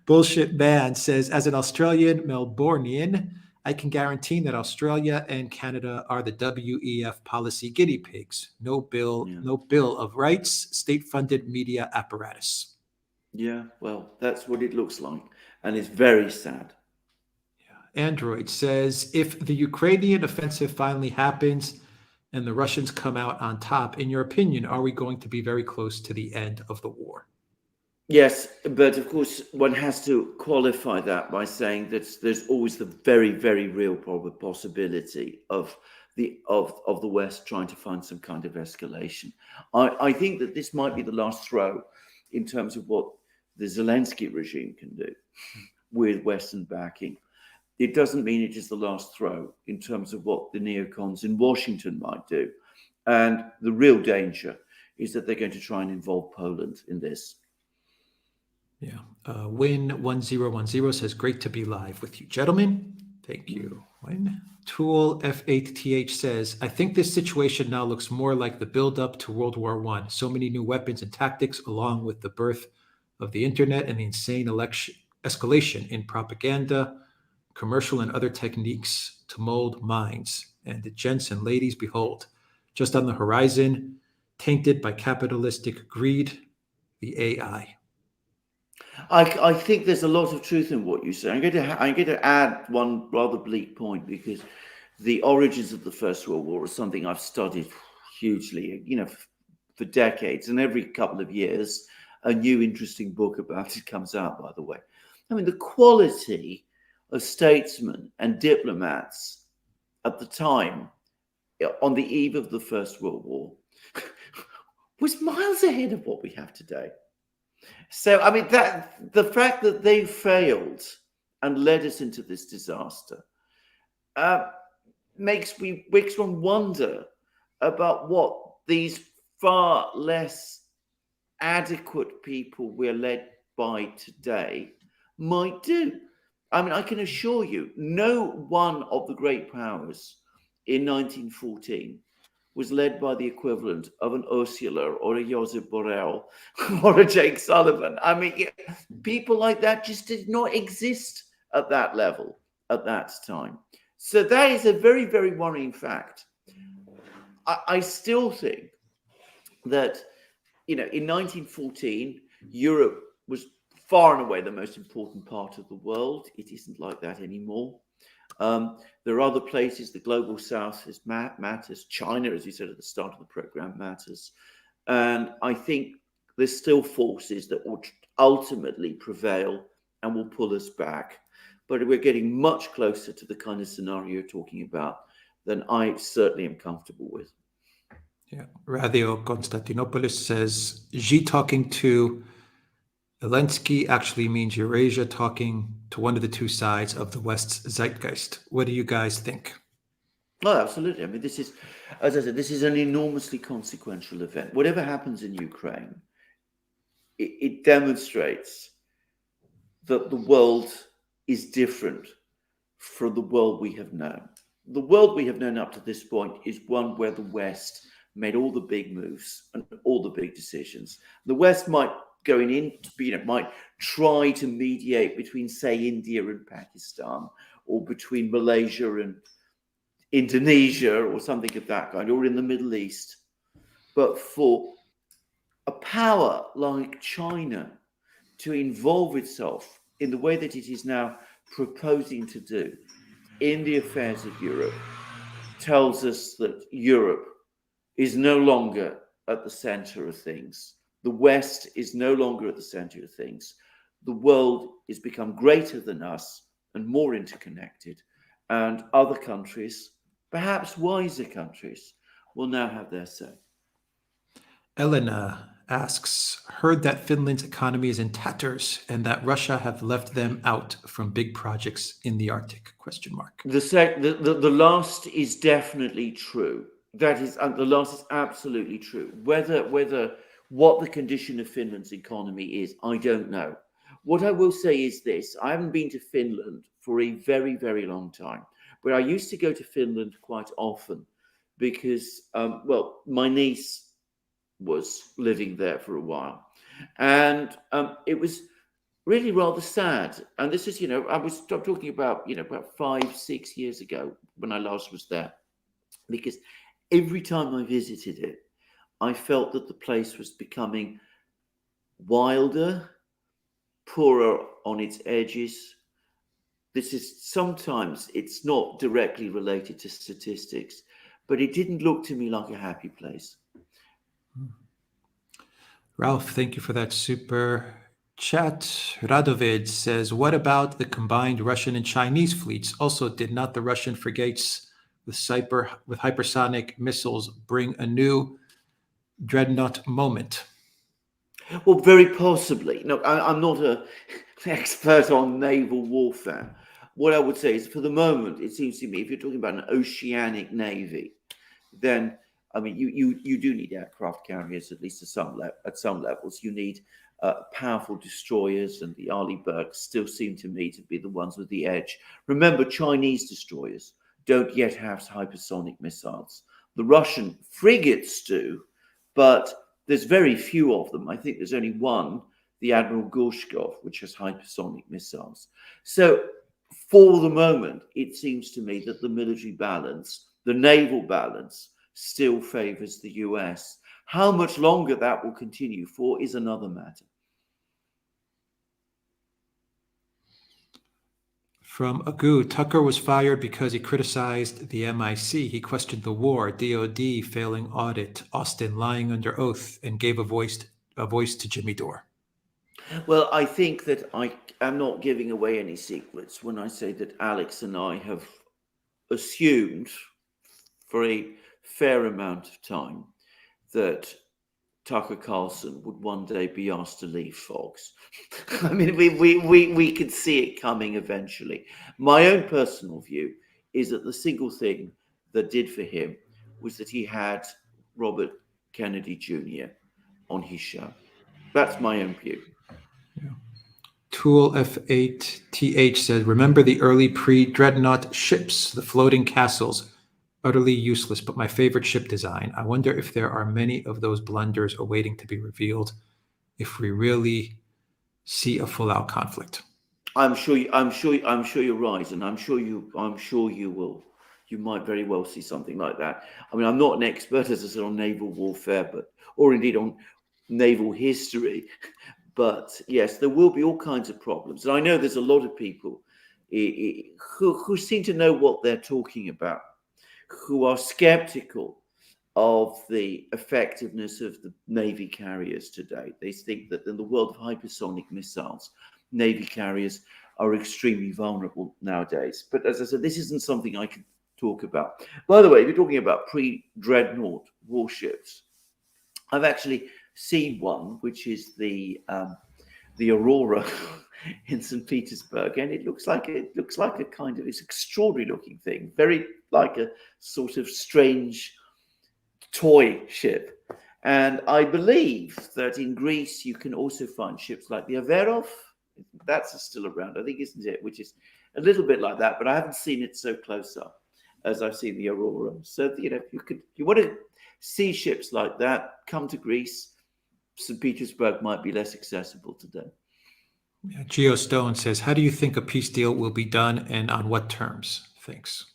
Bullshit Man says, as an Australian Melbourneian, I can guarantee that Australia and Canada are the WEF policy guinea pigs. No bill of rights, state-funded media apparatus. Yeah, well, that's what it looks like. And it's very sad. Yeah. Android says, if the Ukrainian offensive finally happens and the Russians come out on top, in your opinion, are we going to be very close to the end of the war? Yes, but of course, one has to qualify that by saying that there's always the very, very real possibility of the West trying to find some kind of escalation. I think that this might be the last throw in terms of what the Zelensky regime can do with Western backing. It doesn't mean it is the last throw in terms of what the neocons in Washington might do. And the real danger is that they're going to try and involve Poland in this. Yeah. Win1010 says, great to be live with you, gentlemen. Thank you, Win. Tool F8TH says, I think this situation now looks more like the buildup to World War I. So many new weapons and tactics, along with the birth of the internet and the insane escalation in propaganda, commercial and other techniques to mold minds. And the gents and ladies, behold, just on the horizon, tainted by capitalistic greed, the AI. I think there's a lot of truth in what you say. I'm going to add one rather bleak point, because the origins of the First World War is something I've studied hugely, for decades, and every couple of years a new interesting book about it comes out, by the way. I mean, the quality of statesmen and diplomats at the time, on the eve of the First World War, was miles ahead of what we have today. So, I mean, that the fact that they failed and led us into this disaster makes one wonder about what these far less adequate people we're led by today might do. I mean, I can assure you, no one of the great powers in 1914 was led by the equivalent of an Ursula or a Josep Borrell or a Jake Sullivan. I mean, people like that just did not exist at that level at that time. So that is a very, very worrying fact. I still think that, in 1914, Europe was far and away the most important part of the world. It isn't like that anymore. There are other places. The global south matters. China, as you said at the start of the program, matters. And I think there's still forces that will ultimately prevail and will pull us back. But we're getting much closer to the kind of scenario you're talking about than I certainly am comfortable with. Yeah. Radio Konstantinopoulos says, Xi talking to Zelensky actually means Eurasia talking to one of the two sides of the West's zeitgeist. What do you guys think? Oh, absolutely. I mean, this is, as I said, this is an enormously consequential event. Whatever happens in Ukraine, it demonstrates that the world is different from the world we have known. The world we have known up to this point is one where the West made all the big moves and all the big decisions. The West might might try to mediate between, say, India and Pakistan, or between Malaysia and Indonesia, or something of that kind, or in the Middle East. But for a power like China to involve itself in the way that it is now proposing to do in the affairs of Europe tells us that Europe is no longer at the center of things. The West is no longer at the center of things. The world has become greater than us and more interconnected, and other countries, perhaps wiser countries, will now have their say. Elena asks, heard that Finland's economy is in tatters and that Russia have left them out from big projects in the Arctic? Question mark. The last is definitely true. That is, the last is absolutely true. Whether what the condition of Finland's economy is, I don't know. What I will say is this: I haven't been to Finland for a very, very long time, but I used to go to Finland quite often because, my niece was living there for a while, and it was really rather sad. And this is, I'm talking about, about 5-6 years ago when I last was there, because every time I visited it, I felt that the place was becoming wilder, poorer on its edges. Sometimes it's not directly related to statistics, but it didn't look to me like a happy place. Ralph, thank you for that super Chat Radovid says, what about the combined Russian and Chinese fleets? Also, did not the Russian frigates with hypersonic missiles bring a new dreadnought moment? Well, very possibly. No, I'm not an expert on naval warfare. What I would say is, for the moment, it seems to me, if you're talking about an oceanic navy, then I mean, you do need aircraft carriers at least at some levels. You need powerful destroyers, and the Arleigh still seem to me to be the ones with the edge. Remember, Chinese destroyers don't yet have hypersonic missiles. The Russian frigates do, but there's very few of them. I think there's only one, the Admiral Gorshkov, which has hypersonic missiles. So for the moment, it seems to me that the military balance, the naval balance, still favors the US. How much longer that will continue for is another matter. From Agu, Tucker was fired because he criticized the MIC. He questioned the war, DOD failing audit, Austin lying under oath, and gave a voice to Jimmy Dore. Well, I think that I am not giving away any secrets when I say that Alex and I have assumed for a fair amount of time that Tucker Carlson would one day be asked to leave Fox. I mean, we could see it coming eventually. My own personal view is that the single thing that did for him was that he had Robert Kennedy Jr. on his show. That's my own view. Yeah. Tool F8TH says, remember the early pre-dreadnought ships, the floating castles, utterly useless, but my favorite ship design. I wonder if there are many of those blunders awaiting to be revealed if we really see a full-out conflict. I'm sure you're right, and I'm sure you will. You might very well see something like that. I mean, I'm not an expert, as I said, on naval warfare, or indeed on naval history, but yes, there will be all kinds of problems. And I know there's a lot of people who seem to know what they're talking about, who are skeptical of the effectiveness of the Navy carriers today. They think that in the world of hypersonic missiles, Navy carriers are extremely vulnerable nowadays. But as I said, this isn't something I can talk about. By the way, if you're talking about pre-dreadnought warships, I've actually seen one, which is the Aurora in St. Petersburg, and it looks like a kind of, it's extraordinary looking thing, very like a sort of strange toy ship. And I believe that in Greece you can also find ships like the Averov. That's still around, I think, isn't it? Which is a little bit like that, but I haven't seen it so close up as I've seen the Aurora. So if you want to see ships like that, come to Greece. St. Petersburg might be less accessible today. Yeah, Geo Stone says, how do you think a peace deal will be done and on what terms? Thanks.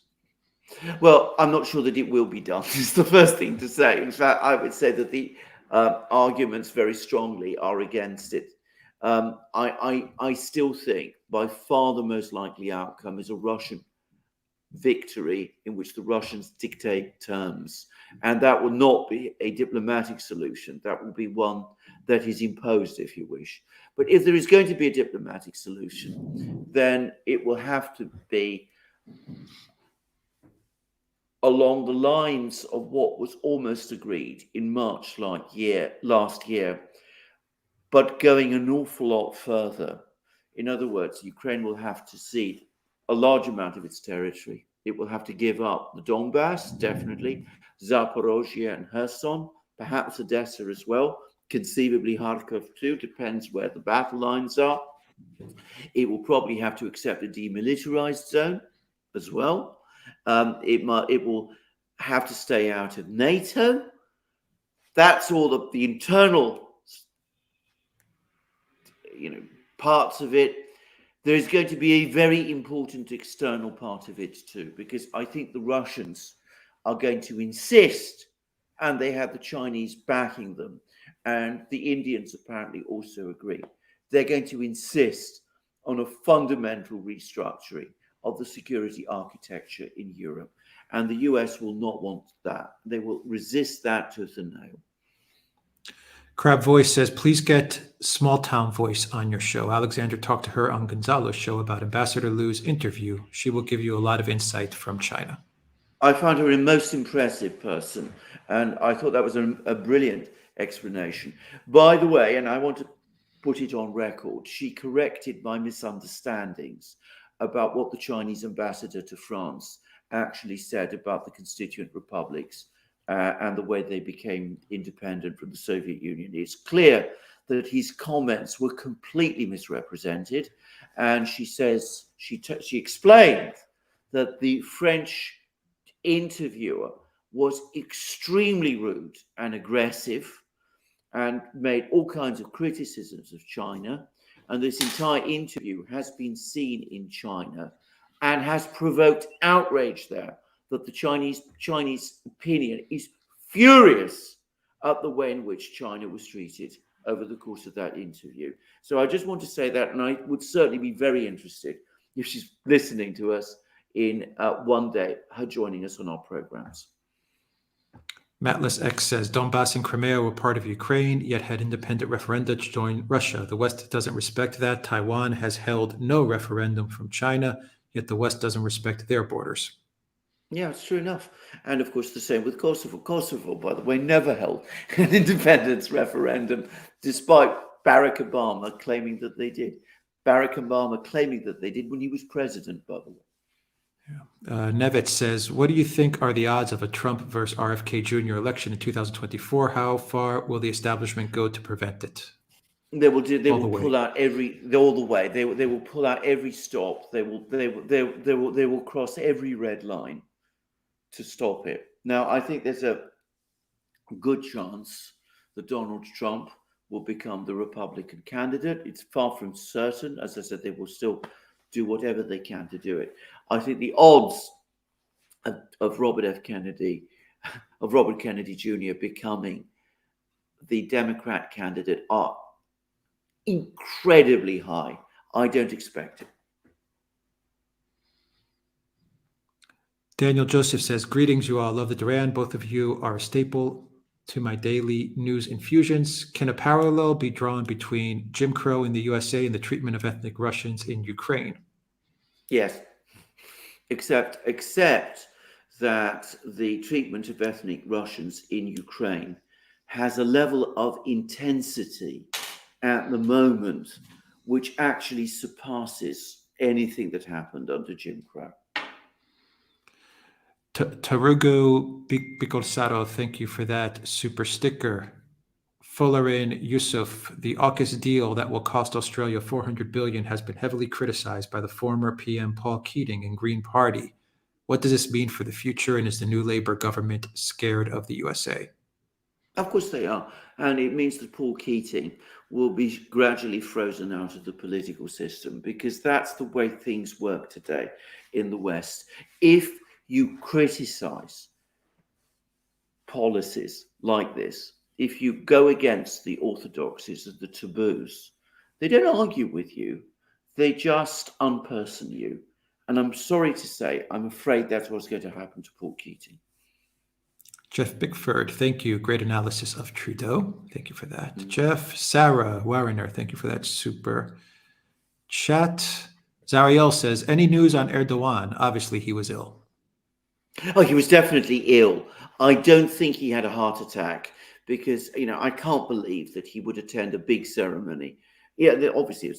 Well, I'm not sure that it will be done. It's the first thing to say. In fact, I would say that the arguments very strongly are against it. I still think by far the most likely outcome is a Russian victory in which the Russians dictate terms. And that will not be a diplomatic solution. That will be one that is imposed, if you wish. But if there is going to be a diplomatic solution, then it will have to be along the lines of what was almost agreed in March last year, but going an awful lot further. In other words, Ukraine will have to cede a large amount of its territory. It will have to give up the Donbass, definitely, Zaporozhye and Kherson, perhaps Odessa as well, conceivably Kharkov too, depends where the battle lines are. It will probably have to accept a demilitarized zone as well. It will have to stay out of NATO. That's all of the internal, parts of it. There is going to be a very important external part of it too, because I think the Russians are going to insist, and they have the Chinese backing them, and the Indians apparently also agree. They're going to insist on a fundamental restructuring of the security architecture in Europe. And the US will not want that. They will resist that tooth and nail. Crab Voice says, please get small town voice on your show. Alexander talked to her on Gonzalo's show about Ambassador Liu's interview. She will give you a lot of insight from China. I found her a most impressive person, and I thought that was a brilliant explanation. By the way, and I want to put it on record, she corrected my misunderstandings about what the Chinese ambassador to France actually said about the constituent republics and the way they became independent from the Soviet Union. It's clear that his comments were completely misrepresented, and she says she explained that the French interviewer was extremely rude and aggressive and made all kinds of criticisms of China. And this entire interview has been seen in China and has provoked outrage there, that the Chinese opinion is furious at the way in which China was treated over the course of that interview. So I just want to say that, and I would certainly be very interested if she's listening to us in one day, her joining us on our programs. Matless X says Donbass and Crimea were part of Ukraine, yet had independent referenda to join Russia. The West doesn't respect that. Taiwan has held no referendum from China, yet the West doesn't respect their borders. Yeah, it's true enough. And of course, the same with Kosovo. Kosovo, by the way, never held an independence referendum, despite Barack Obama claiming that they did. Barack Obama claiming that they did when he was president, by the way. Nevitz says, what do you think are the odds of a Trump versus RFK Jr. election in 2024? How far will the establishment go to prevent it? They will pull out all the way. They will pull out every stop. They will cross every red line to stop it. Now, I think there's a good chance that Donald Trump will become the Republican candidate. It's far from certain. As I said, they will still do whatever they can to do it. I think the odds of Robert Kennedy Jr. becoming the Democrat candidate are incredibly high. I don't expect it. Daniel Joseph says, greetings, you all. Love the Duran. Both of you are a staple to my daily news infusions. Can a parallel be drawn between Jim Crow in the USA and the treatment of ethnic Russians in Ukraine? Yes, except that the treatment of ethnic Russians in Ukraine has a level of intensity at the moment which actually surpasses anything that happened under Jim Crow. Tarugo Bicosaro, thank you for that super sticker. Folarin Yusuf, the AUKUS deal that will cost Australia $400 billion has been heavily criticized by the former PM Paul Keating and Green Party. What does this mean for the future, and is the new Labour government scared of the USA? Of course they are. And it means that Paul Keating will be gradually frozen out of the political system, because that's the way things work today in the West. If you criticize policies like this, if you go against the orthodoxies and the taboos, they don't argue with you. They just unperson you. And I'm sorry to say, I'm afraid that's what's going to happen to Paul Keating. Jeff Bickford, thank you. Great analysis of Trudeau. Thank you for that. Jeff, Sarah Warrener, thank you for that super chat. Zariel says, any news on Erdogan? Obviously, he was ill. Oh, he was definitely ill. I don't think he had a heart attack, because, I can't believe that he would attend a big ceremony. Yeah, obviously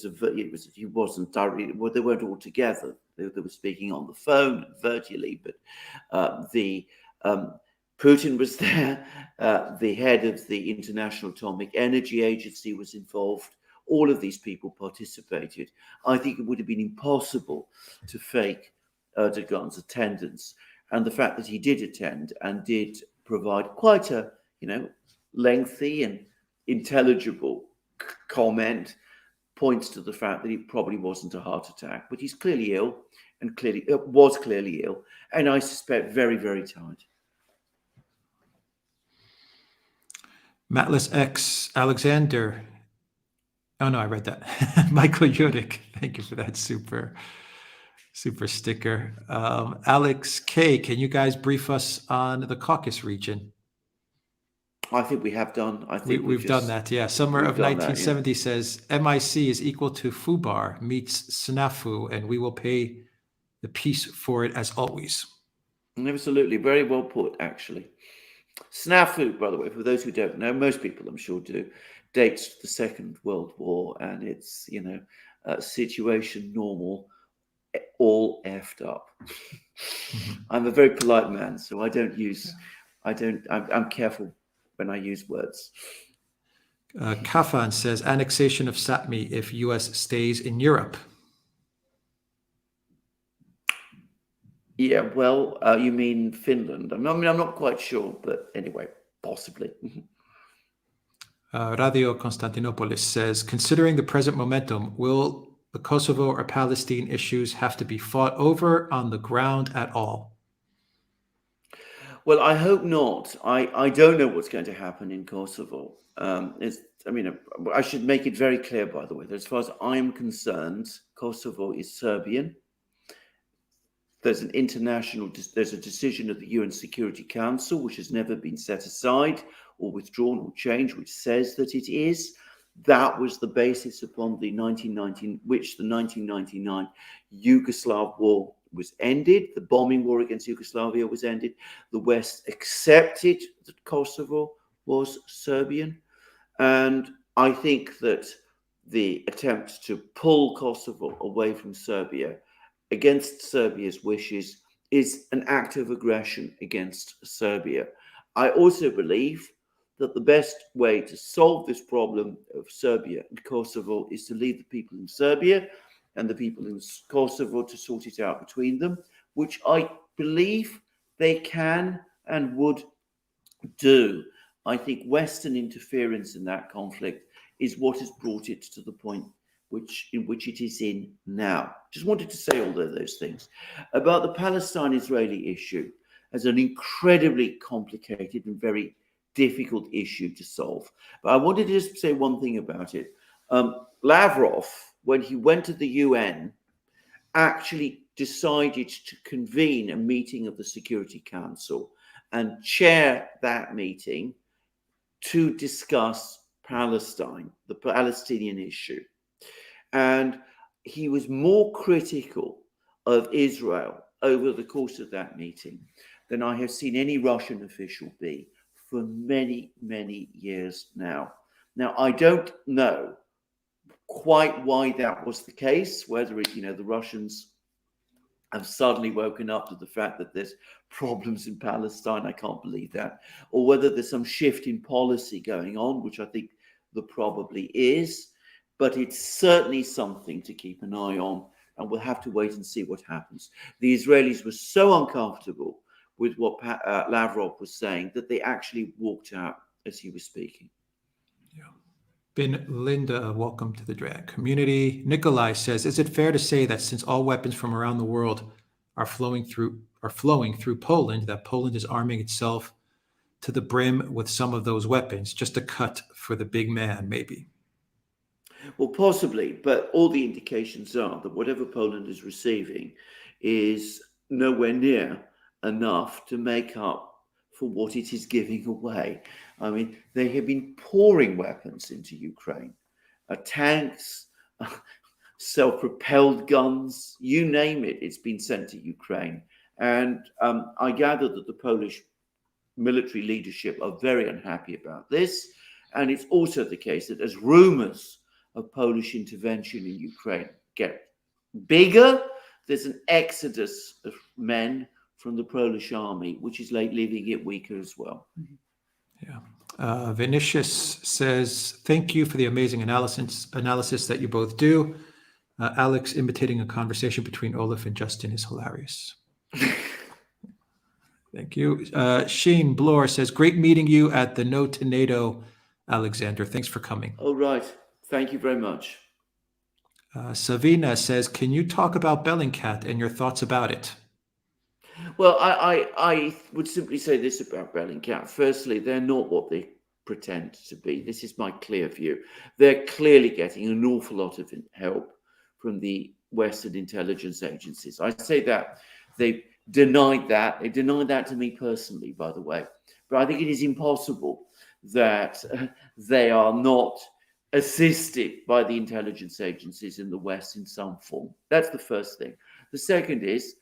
he wasn't directly. Well, they weren't all together. They were speaking on the phone virtually, but Putin was there. The head of the International Atomic Energy Agency was involved. All of these people participated. I think it would have been impossible to fake Erdogan's attendance. And the fact that he did attend and did provide quite a, lengthy and intelligible comment points to the fact that it probably wasn't a heart attack. But he's clearly ill, and was clearly ill, and I suspect very, very tired. Matless X, Alexander. Oh, no, I read that. Michael Yudik, thank you for that super sticker. Alex K, can you guys brief us on the Caucasus region? I think we have done. I think We've done that, yeah. Summer we've of done that, 1970 says MIC is equal to FUBAR meets SNAFU, and we will pay the piece for it as always. Absolutely, very well put, actually. Snafu, by the way, for those who don't know, most people I'm sure do, dates to the Second World War, and it's situation normal, all effed up. I'm a very polite man, so I don't use, I'm careful when I use words. Kafan says annexation of Sapmi if US stays in Europe. Yeah, well, you mean Finland? I mean, I'm not quite sure, but anyway, possibly. Radio Constantinopolis says, considering the present momentum, will the Kosovo or Palestine issues have to be fought over on the ground at all? Well, I hope not. I don't know what's going to happen in Kosovo. I should make it very clear, by the way, that as far as I'm concerned, Kosovo is Serbian. There's a decision of the UN Security Council, which has never been set aside or withdrawn or changed, which says that it is. That was the basis upon which the 1999 Yugoslav war was ended. The bombing war against Yugoslavia was ended. The West accepted that Kosovo was Serbian. And I think that the attempt to pull Kosovo away from Serbia against Serbia's wishes is an act of aggression against Serbia. I also believe that the best way to solve this problem of Serbia and Kosovo is to leave the people in Serbia and the people in Kosovo to sort it out between them, which I believe they can and would do. I think Western interference in that conflict is what has brought it to the point in which it is in now. Just wanted to say all of those things. About the Palestine-Israeli issue as an incredibly complicated and very difficult issue to solve. But I wanted to just say one thing about it. Lavrov, when he went to the UN, actually decided to convene a meeting of the Security Council and chair that meeting to discuss Palestine, the Palestinian issue. And he was more critical of Israel over the course of that meeting than I have seen any Russian official be for many, many years now. Now, I don't know quite why that was the case, whether the Russians have suddenly woken up to the fact that there's problems in Palestine. I can't believe that. Or whether there's some shift in policy going on, which I think there probably is. But it's certainly something to keep an eye on, and we'll have to wait and see what happens. The Israelis were so uncomfortable with what Lavrov was saying that they actually walked out as he was speaking. Yeah. Bin Linda, welcome to the drag community. Nikolai says, is it fair to say that since all weapons from around the world are flowing through Poland, that Poland is arming itself to the brim with some of those weapons, just a cut for the big man, maybe? Well, possibly, but all the indications are that whatever Poland is receiving is nowhere near enough to make up for what it is giving away. I mean, they have been pouring weapons into Ukraine, tanks, self-propelled guns, you name it, it's been sent to Ukraine. And I gather that the Polish military leadership are very unhappy about this. And it's also the case that as rumors of Polish intervention in Ukraine get bigger, there's an exodus of men from the Polish army, which is leaving it weaker as well. Yeah. Vinicius says, thank you for the amazing analysis that you both do. Alex imitating a conversation between Olaf and Justin is hilarious. Thank you. Shane Bloor says, great meeting you at the No to NATO, Alexander. Thanks for coming. All right. Thank you very much. Savina says, can you talk about Bellingcat and your thoughts about it? Well, I would simply say this about Bellingcat. Firstly, they're not what they pretend to be. This is my clear view. They're clearly getting an awful lot of help from the Western intelligence agencies. I say that. They've denied that. They denied that to me personally, by the way. But I think it is impossible that they are not assisted by the intelligence agencies in the West in some form. That's the first thing. The second is,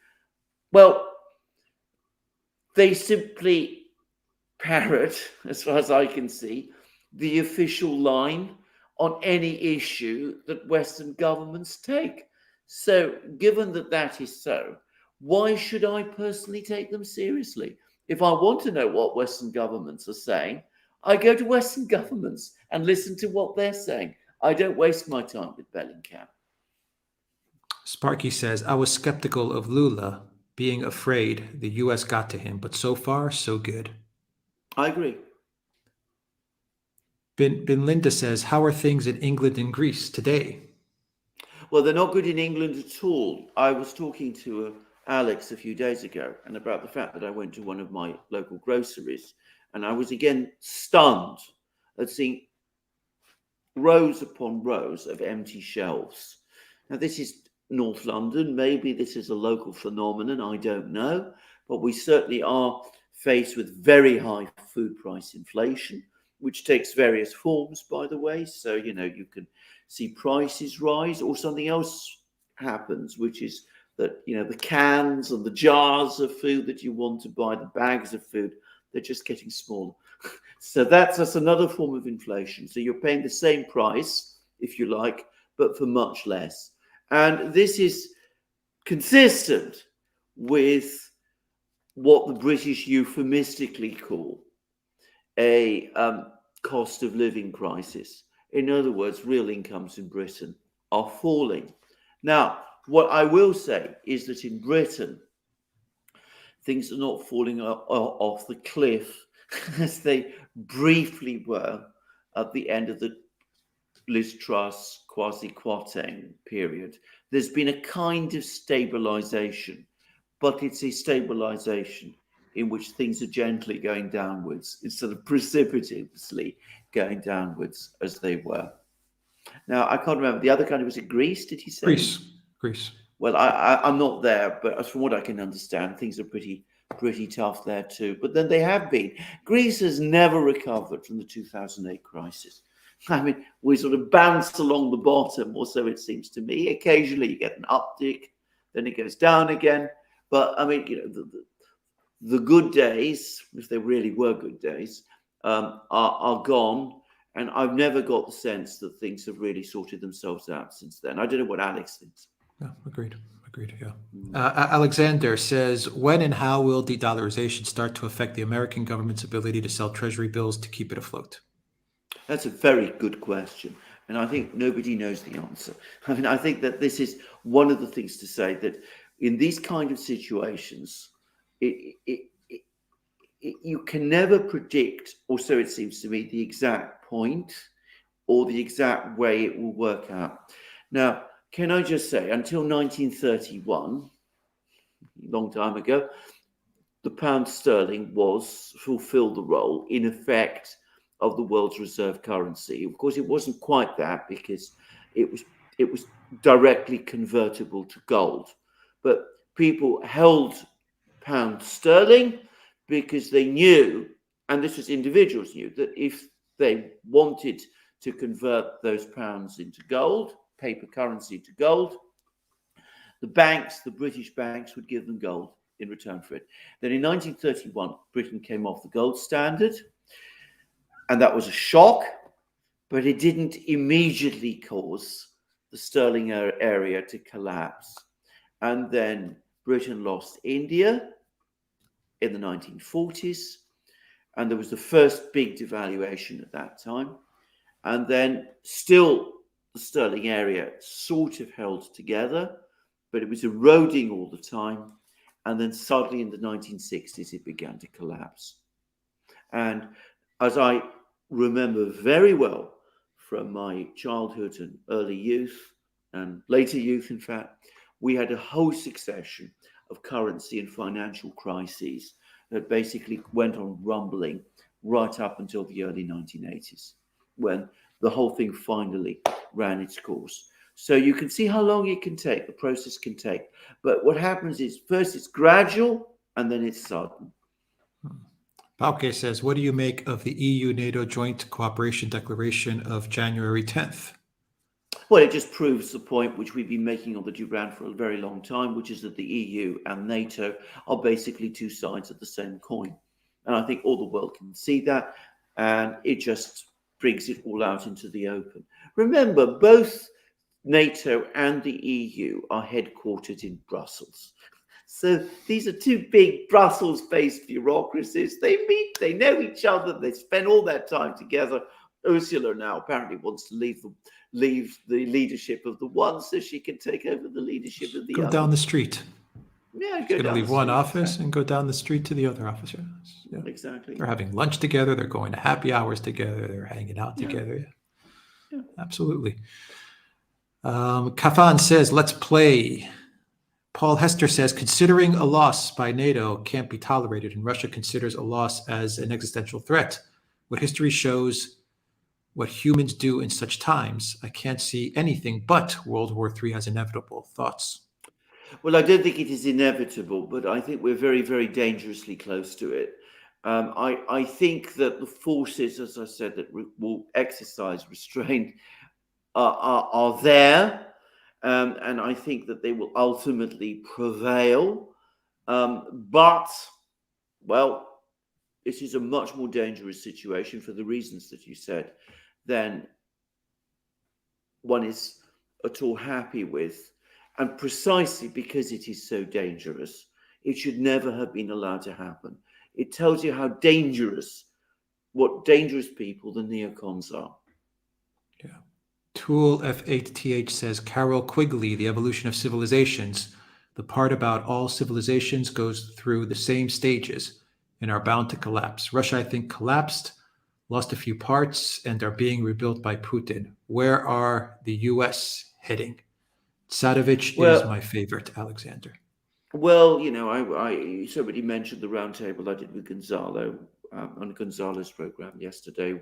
well, they simply parrot, as far as I can see, the official line on any issue that Western governments take. So, given that that is so, why should I personally take them seriously? If I want to know what Western governments are saying, I go to Western governments and listen to what they're saying. I don't waste my time with Bellingham. Sparky says, I was skeptical of Lula being afraid the U.S. got to him, but so far, so good. I agree. Bin Linda says, how are things in England and Greece today? Well, they're not good in England at all. I was talking to Alex a few days ago and about the fact that I went to one of my local groceries and I was again stunned at seeing rows upon rows of empty shelves. Now, this is North London. Maybe this is a local phenomenon. I don't know. But we certainly are faced with very high food price inflation, which takes various forms, by the way. So, you can see prices rise, or something else happens, which is that, the cans and the jars of food that you want to buy, the bags of food, they're just getting smaller. So that's another form of inflation. So you're paying the same price, if you like, but for much less. And this is consistent with what the British euphemistically call a cost of living crisis. In other words, real incomes in Britain are falling. Now, what I will say is that in Britain, things are not falling off the cliff as they briefly were at the end of the Liz Truss quasi-Kwarteng period. There's been a kind of stabilization, but it's a stabilization in which things are gently going downwards instead of precipitously going downwards as they were. Now, I can't remember. The other country, was it Greece, did he say? Greece. Well, I'm not there, but from what I can understand, things are pretty tough there too. But then they have been. Greece has never recovered from the 2008 crisis. I mean, we sort of bounce along the bottom, or so it seems to me. Occasionally you get an uptick, then it goes down again. But I mean, the good days, if they really were good days, are gone. And I've never got the sense that things have really sorted themselves out since then. I don't know what Alex thinks. Yeah, agreed. Yeah. Alexander says, when and how will de-dollarization start to affect the American government's ability to sell treasury bills to keep it afloat? That's a very good question. And I think nobody knows the answer. I mean, I think that this is one of the things to say, that in these kind of situations, you can never predict, or so it seems to me, the exact point or the exact way it will work out. Now, can I just say, until 1931, a long time ago, the pound sterling fulfilled the role, in effect, of the world's reserve currency. Of course, it wasn't quite that, because it was directly convertible to gold. But people held pound sterling because they knew, and this was individuals knew, that if they wanted to convert those pounds into gold, paper currency to gold, the British banks would give them gold in return for it. Then in 1931, Britain came off the gold standard, and that was a shock, but it didn't immediately cause the sterling area to collapse. And then Britain lost India in the 1940s, and there was the first big devaluation at that time. And then still the sterling area sort of held together, but it was eroding all the time. And then suddenly in the 1960s, it began to collapse. And as I remember very well from my childhood and early youth, and later youth, in fact, we had a whole succession of currency and financial crises that basically went on rumbling right up until the early 1980s, when the whole thing finally ran its course. So you can see how long it can take, the process can take. But what happens is, first it's gradual and then it's sudden. Pauke says, what do you make of the EU-NATO Joint Cooperation Declaration of January 10th? Well, it just proves the point which we've been making on the Duran for a very long time, which is that the EU and NATO are basically two sides of the same coin. And I think all the world can see that, and it just brings it all out into the open. Remember, both NATO and the EU are headquartered in Brussels. So these are two big Brussels-based bureaucracies. They meet, they know each other, they spend all their time together. Ursula now apparently wants to leave the leadership of the one so she can take over the leadership of the Go other. down the street. Yeah, She's going to leave one office exactly. and go down the street to the other office. Yeah. Exactly. They're having lunch together. They're going to happy hours together. They're hanging out together. Yeah. Absolutely. Kafan says, let's play. Paul Hester says, considering a loss by NATO can't be tolerated, and Russia considers a loss as an existential threat. What history shows what humans do in such times, I can't see anything but World War III as inevitable. Thoughts? Well, I don't think it is inevitable, but I think we're very, very dangerously close to it. I think that the forces, as I said, that will exercise restraint are there. And I think that they will ultimately prevail. But, well, this is a much more dangerous situation for the reasons that you said than one is at all happy with. And precisely because it is so dangerous, it should never have been allowed to happen. It tells you how dangerous, what dangerous people the neocons are. Yeah. Tool F8TH says, Carol Quigley, The Evolution of Civilizations. The part about all civilizations goes through the same stages and are bound to collapse. Russia, I think, collapsed, lost a few parts, and are being rebuilt by Putin. Where are the US heading? Sadovich is my favorite, Alexander. Well, you know, somebody mentioned the roundtable I did with Gonzalo on Gonzalo's program yesterday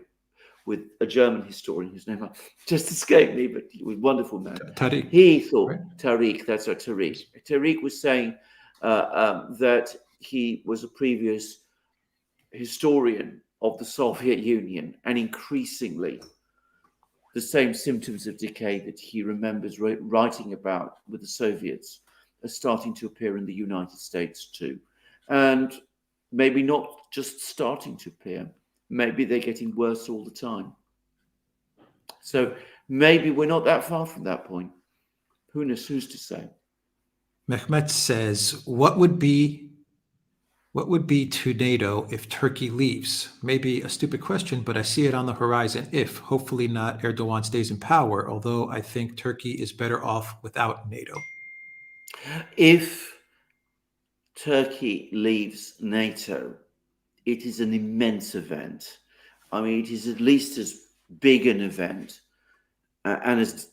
with a German historian whose name just escaped me, but he was a wonderful man. Tariq. He thought, right? Tariq, that's right, Tariq. Tariq was saying that he was a previous historian of the Soviet Union, and increasingly the same symptoms of decay that he remembers writing about with the Soviets are starting to appear in the United States too. And maybe not just starting to appear, maybe they're getting worse all the time. So maybe we're not that far from that point. Who knows? Who's to say? Mehmet says, what would be to NATO if Turkey leaves? Maybe a stupid question, but I see it on the horizon if, hopefully not, Erdogan stays in power, although I think Turkey is better off without NATO. If Turkey leaves NATO, it is an immense event. I mean, it is at least as big an event and as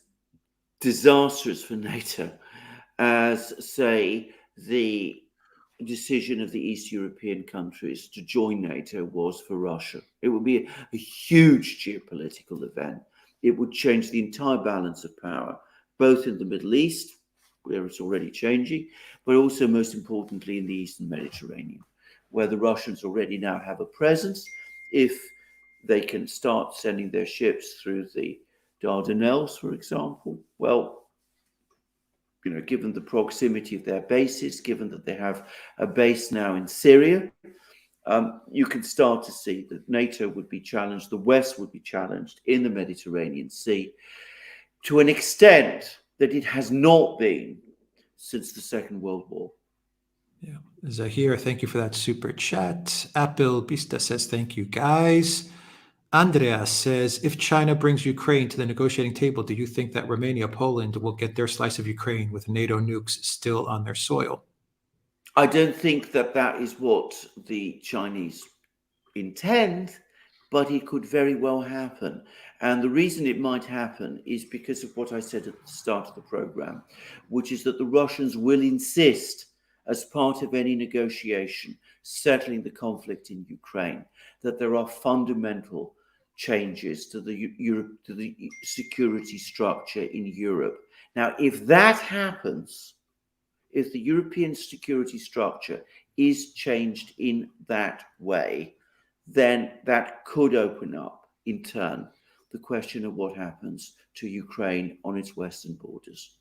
disastrous for NATO as, say, the decision of the East European countries to join NATO was for Russia. It would be a huge geopolitical event. It would change the entire balance of power, both in the Middle East, where it's already changing, but also, most importantly, in the Eastern Mediterranean, where the Russians already now have a presence. If they can start sending their ships through the Dardanelles, for example, well, you know, given the proximity of their bases, given that they have a base now in Syria, you can start to see that NATO would be challenged, the West would be challenged in the Mediterranean Sea to an extent that it has not been since the Second World War. Yeah. Zahir, thank you for that super chat. Apple Bista says, thank you, guys. Andrea says, if China brings Ukraine to the negotiating table, do you think that Romania, Poland will get their slice of Ukraine with NATO nukes still on their soil? I don't think that that is what the Chinese intend, but it could very well happen. And the reason it might happen is because of what I said at the start of the program, which is that the Russians will insist, as part of any negotiation settling the conflict in Ukraine, that there are fundamental changes to the security structure in Europe. Now, if that happens, if the European security structure is changed in that way, then that could open up, in turn, the question of what happens to Ukraine on its western borders.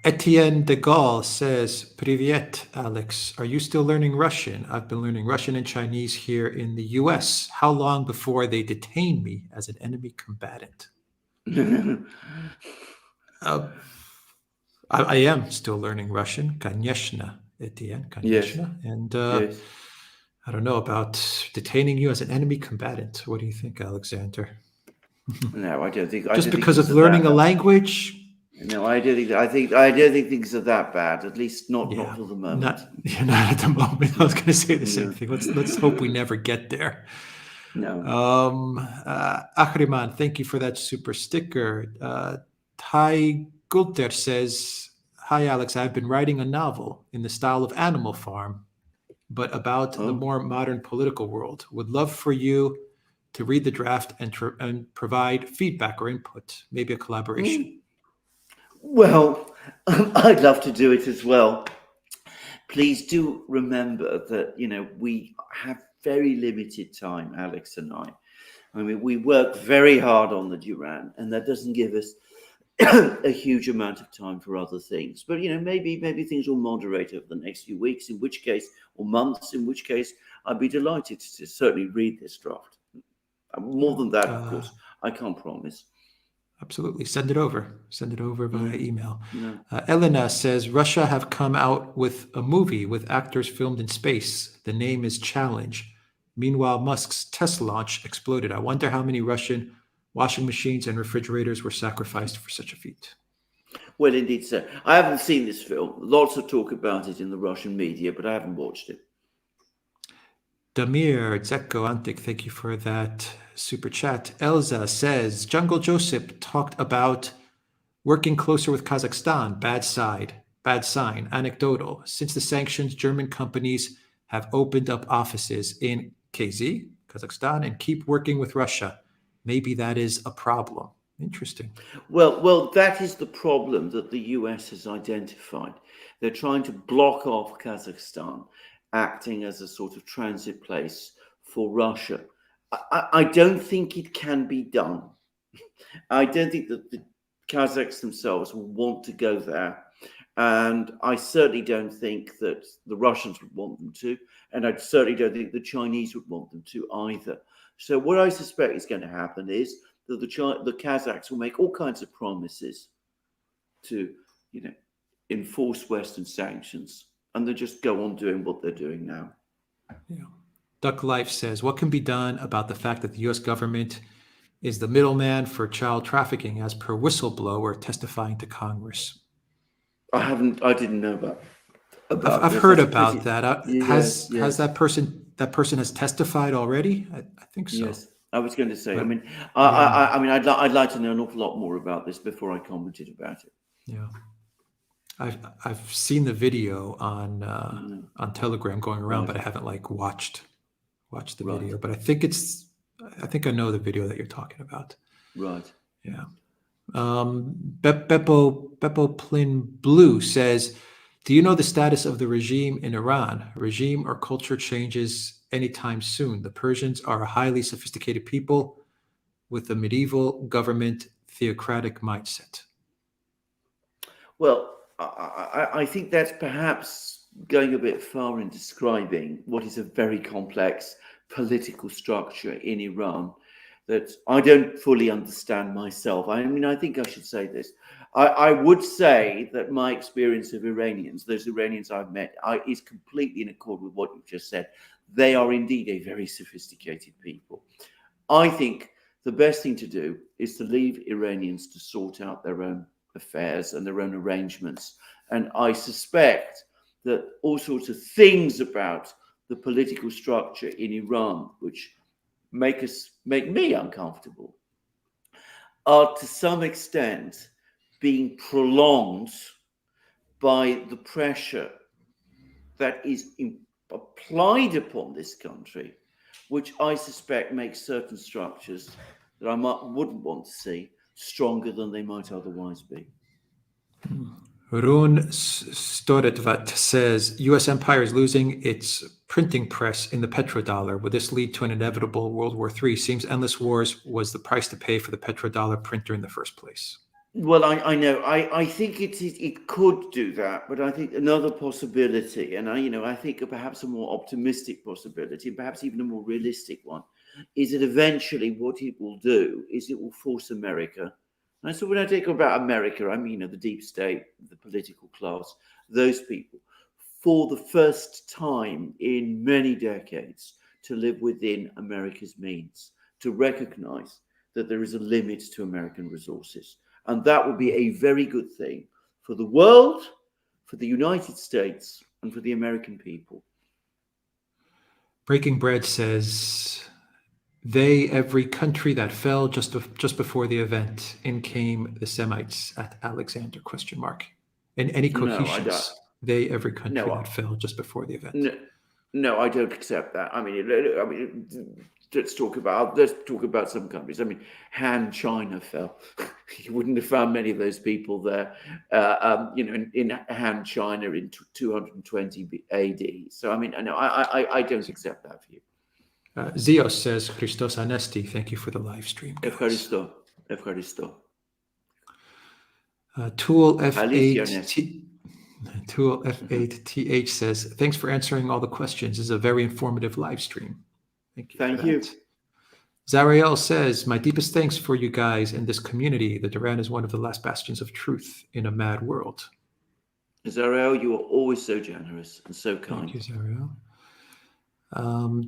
Etienne de Gaulle says, Privyet, Alex. Are you still learning Russian? I've been learning Russian and Chinese here in the US. How long before they detain me as an enemy combatant? Uh, I am still learning Russian. Конечно, Etienne, Yes, конечно. And yes. I don't know about detaining you as an enemy combatant. What do you think, Alexander? No, I don't think. I Just don't think because things of are learning that a bad. language? No, I don't think. I don't think things are that bad. At least not Yeah, for the moment. not at the moment. I was going to say the same No, thing. Let's hope we never get there. no. Ahriman, thank you for that super sticker. Ty Gulter says, "Hi Alex, I've been writing a novel in the style of Animal Farm, but about the Oh, more modern political world. Would love for you to read the draft and provide feedback or input, maybe a collaboration." mm. Well, I'd love to do it as well. Please do remember that we have very limited time, Alex and I. I mean, we work very hard on the Duran, and that doesn't give us a huge amount of time for other things. But maybe things will moderate over the next few weeks, in which case, or months, in which case, I'd be delighted to certainly read this draft. More Yeah. than that, of course, I can't promise. Absolutely. Send it over. Send it over via Mm, email. no. Elena says Russia have come out with a movie with actors filmed in space. The name is Challenge. Meanwhile, Musk's test launch exploded. I wonder how many Russian washing machines and refrigerators were sacrificed for such a feat. Well, indeed, sir. I haven't seen this film. Lots of talk about it in the Russian media, but I haven't watched it. Damir Zeko Antik, thank you for that super chat. Elza says Jungle Joseph talked about working closer with Kazakhstan, bad sign, anecdotal. Since the sanctions, German companies have opened up offices in KZ, Kazakhstan, and keep working with Russia. Maybe that is a problem. Interesting. Well, that is the problem that the US has identified. They're trying to block off Kazakhstan, acting as a sort of transit place for Russia. I don't think it can be done. I don't think that the Kazakhs themselves will want to go there. And I certainly don't think that the Russians would want them to. And I certainly don't think the Chinese would want them to either. So what I suspect is going to happen is that the Kazakhs will make all kinds of promises to, enforce Western sanctions, and they just go on doing what they're doing now. Yeah. Duck Life says, what can be done about the fact that the US government is the middleman for child trafficking as per whistleblower testifying to Congress? I didn't know about I've this. heard That's a about pretty, that. yes, Has yes. that person has testified already? I think so. Yes, I was going to say. I But mean, we haven't. I'd like to know an awful lot more about this before I commented about it. Yeah, I've seen the video Mm, on Telegram going around, right, but I haven't like watched the right, video. But I think I know the video that you're talking about. right. Yeah. Beppo Plin Blue says, "Do you know the status of the regime in Iran? Regime or culture changes anytime soon. The Persians are a highly sophisticated people with a medieval government theocratic mindset." Well, I think that's perhaps going a bit far in describing what is a very complex political structure in Iran that I don't fully understand myself. I mean, I think I should say this. I would say that my experience of Iranians, those Iranians I've met, is completely in accord with what you've just said. They are indeed a very sophisticated people. I think the best thing to do is to leave Iranians to sort out their own affairs and their own arrangements. And I suspect that all sorts of things about the political structure in Iran, which make me uncomfortable, are to some extent being prolonged by the pressure that is applied upon this country, which I suspect makes certain structures that wouldn't want to see stronger than they might otherwise be. Run Storetvat says U.S. empire is losing its printing press in the petrodollar. Would this lead to an inevitable World War III? Seems endless wars was the price to pay for the petrodollar printer in the first place. Well, I know. I think it could do that, but I think another possibility, and I think perhaps a more optimistic possibility, perhaps even a more realistic one, is that eventually what it will do is it will force America. And so when I talk about America, I mean the deep state, the political class, those people, for the first time in many decades, to live within America's means, to recognize that there is a limit to American resources. And that would be a very good thing for the world, for the United States, and for the American people. Breaking Bread says, every country that fell just before the event, in came the Semites at Alexander, ? In any No, I don't. cohesions, every country that fell just before the event. No, I don't accept that. I mean, let's talk about some countries. I mean, Han China fell. You wouldn't have found many of those people there, in Han China in 220 AD. So I mean, no, I don't accept that view. Zeos says, Christos Anesti, thank you for the live stream. Evcharisto. Tool F8TH says, thanks for answering all the questions. This is a very informative live stream. Thank you. Zariel says, my deepest thanks for you guys and this community. The Duran is one of the last bastions of truth in a mad world. Zariel, you are always so generous and so kind. Thank you, Zariel.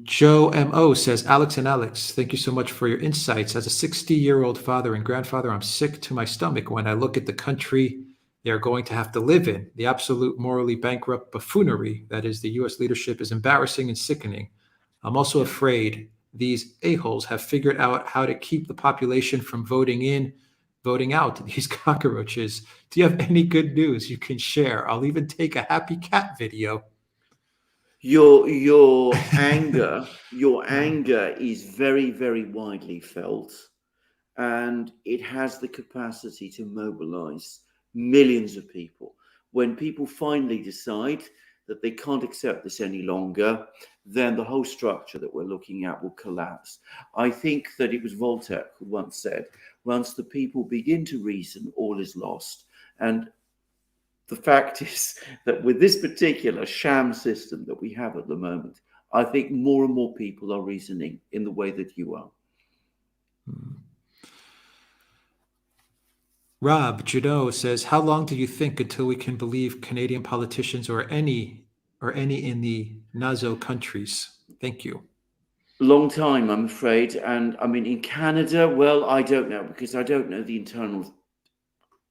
Joe M.O. says, Alex and Alex, thank you so much for your insights. As a 60-year-old father and grandfather, I'm sick to my stomach when I look at the country they are going to have to live in. The absolute morally bankrupt buffoonery that is the U.S. leadership is embarrassing and sickening. I'm also afraid these a-holes have figured out how to keep the population from voting out these cockroaches. Do you have any good news you can share? I'll even take a happy cat video. Your anger is very, very widely felt, and it has the capacity to mobilize millions of people. When people finally decide that they can't accept this any longer, then the whole structure that we're looking at will collapse. I think that it was Voltaire who once said, once the people begin to reason, all is lost. And the fact is that with this particular sham system that we have at the moment, I think more and more people are reasoning in the way that you are. Rob Judeau says, how long do you think until we can believe Canadian politicians or any in the NATO countries? Thank you. Long time, I'm afraid. And I mean, in Canada, well, I don't know, because I don't know the internal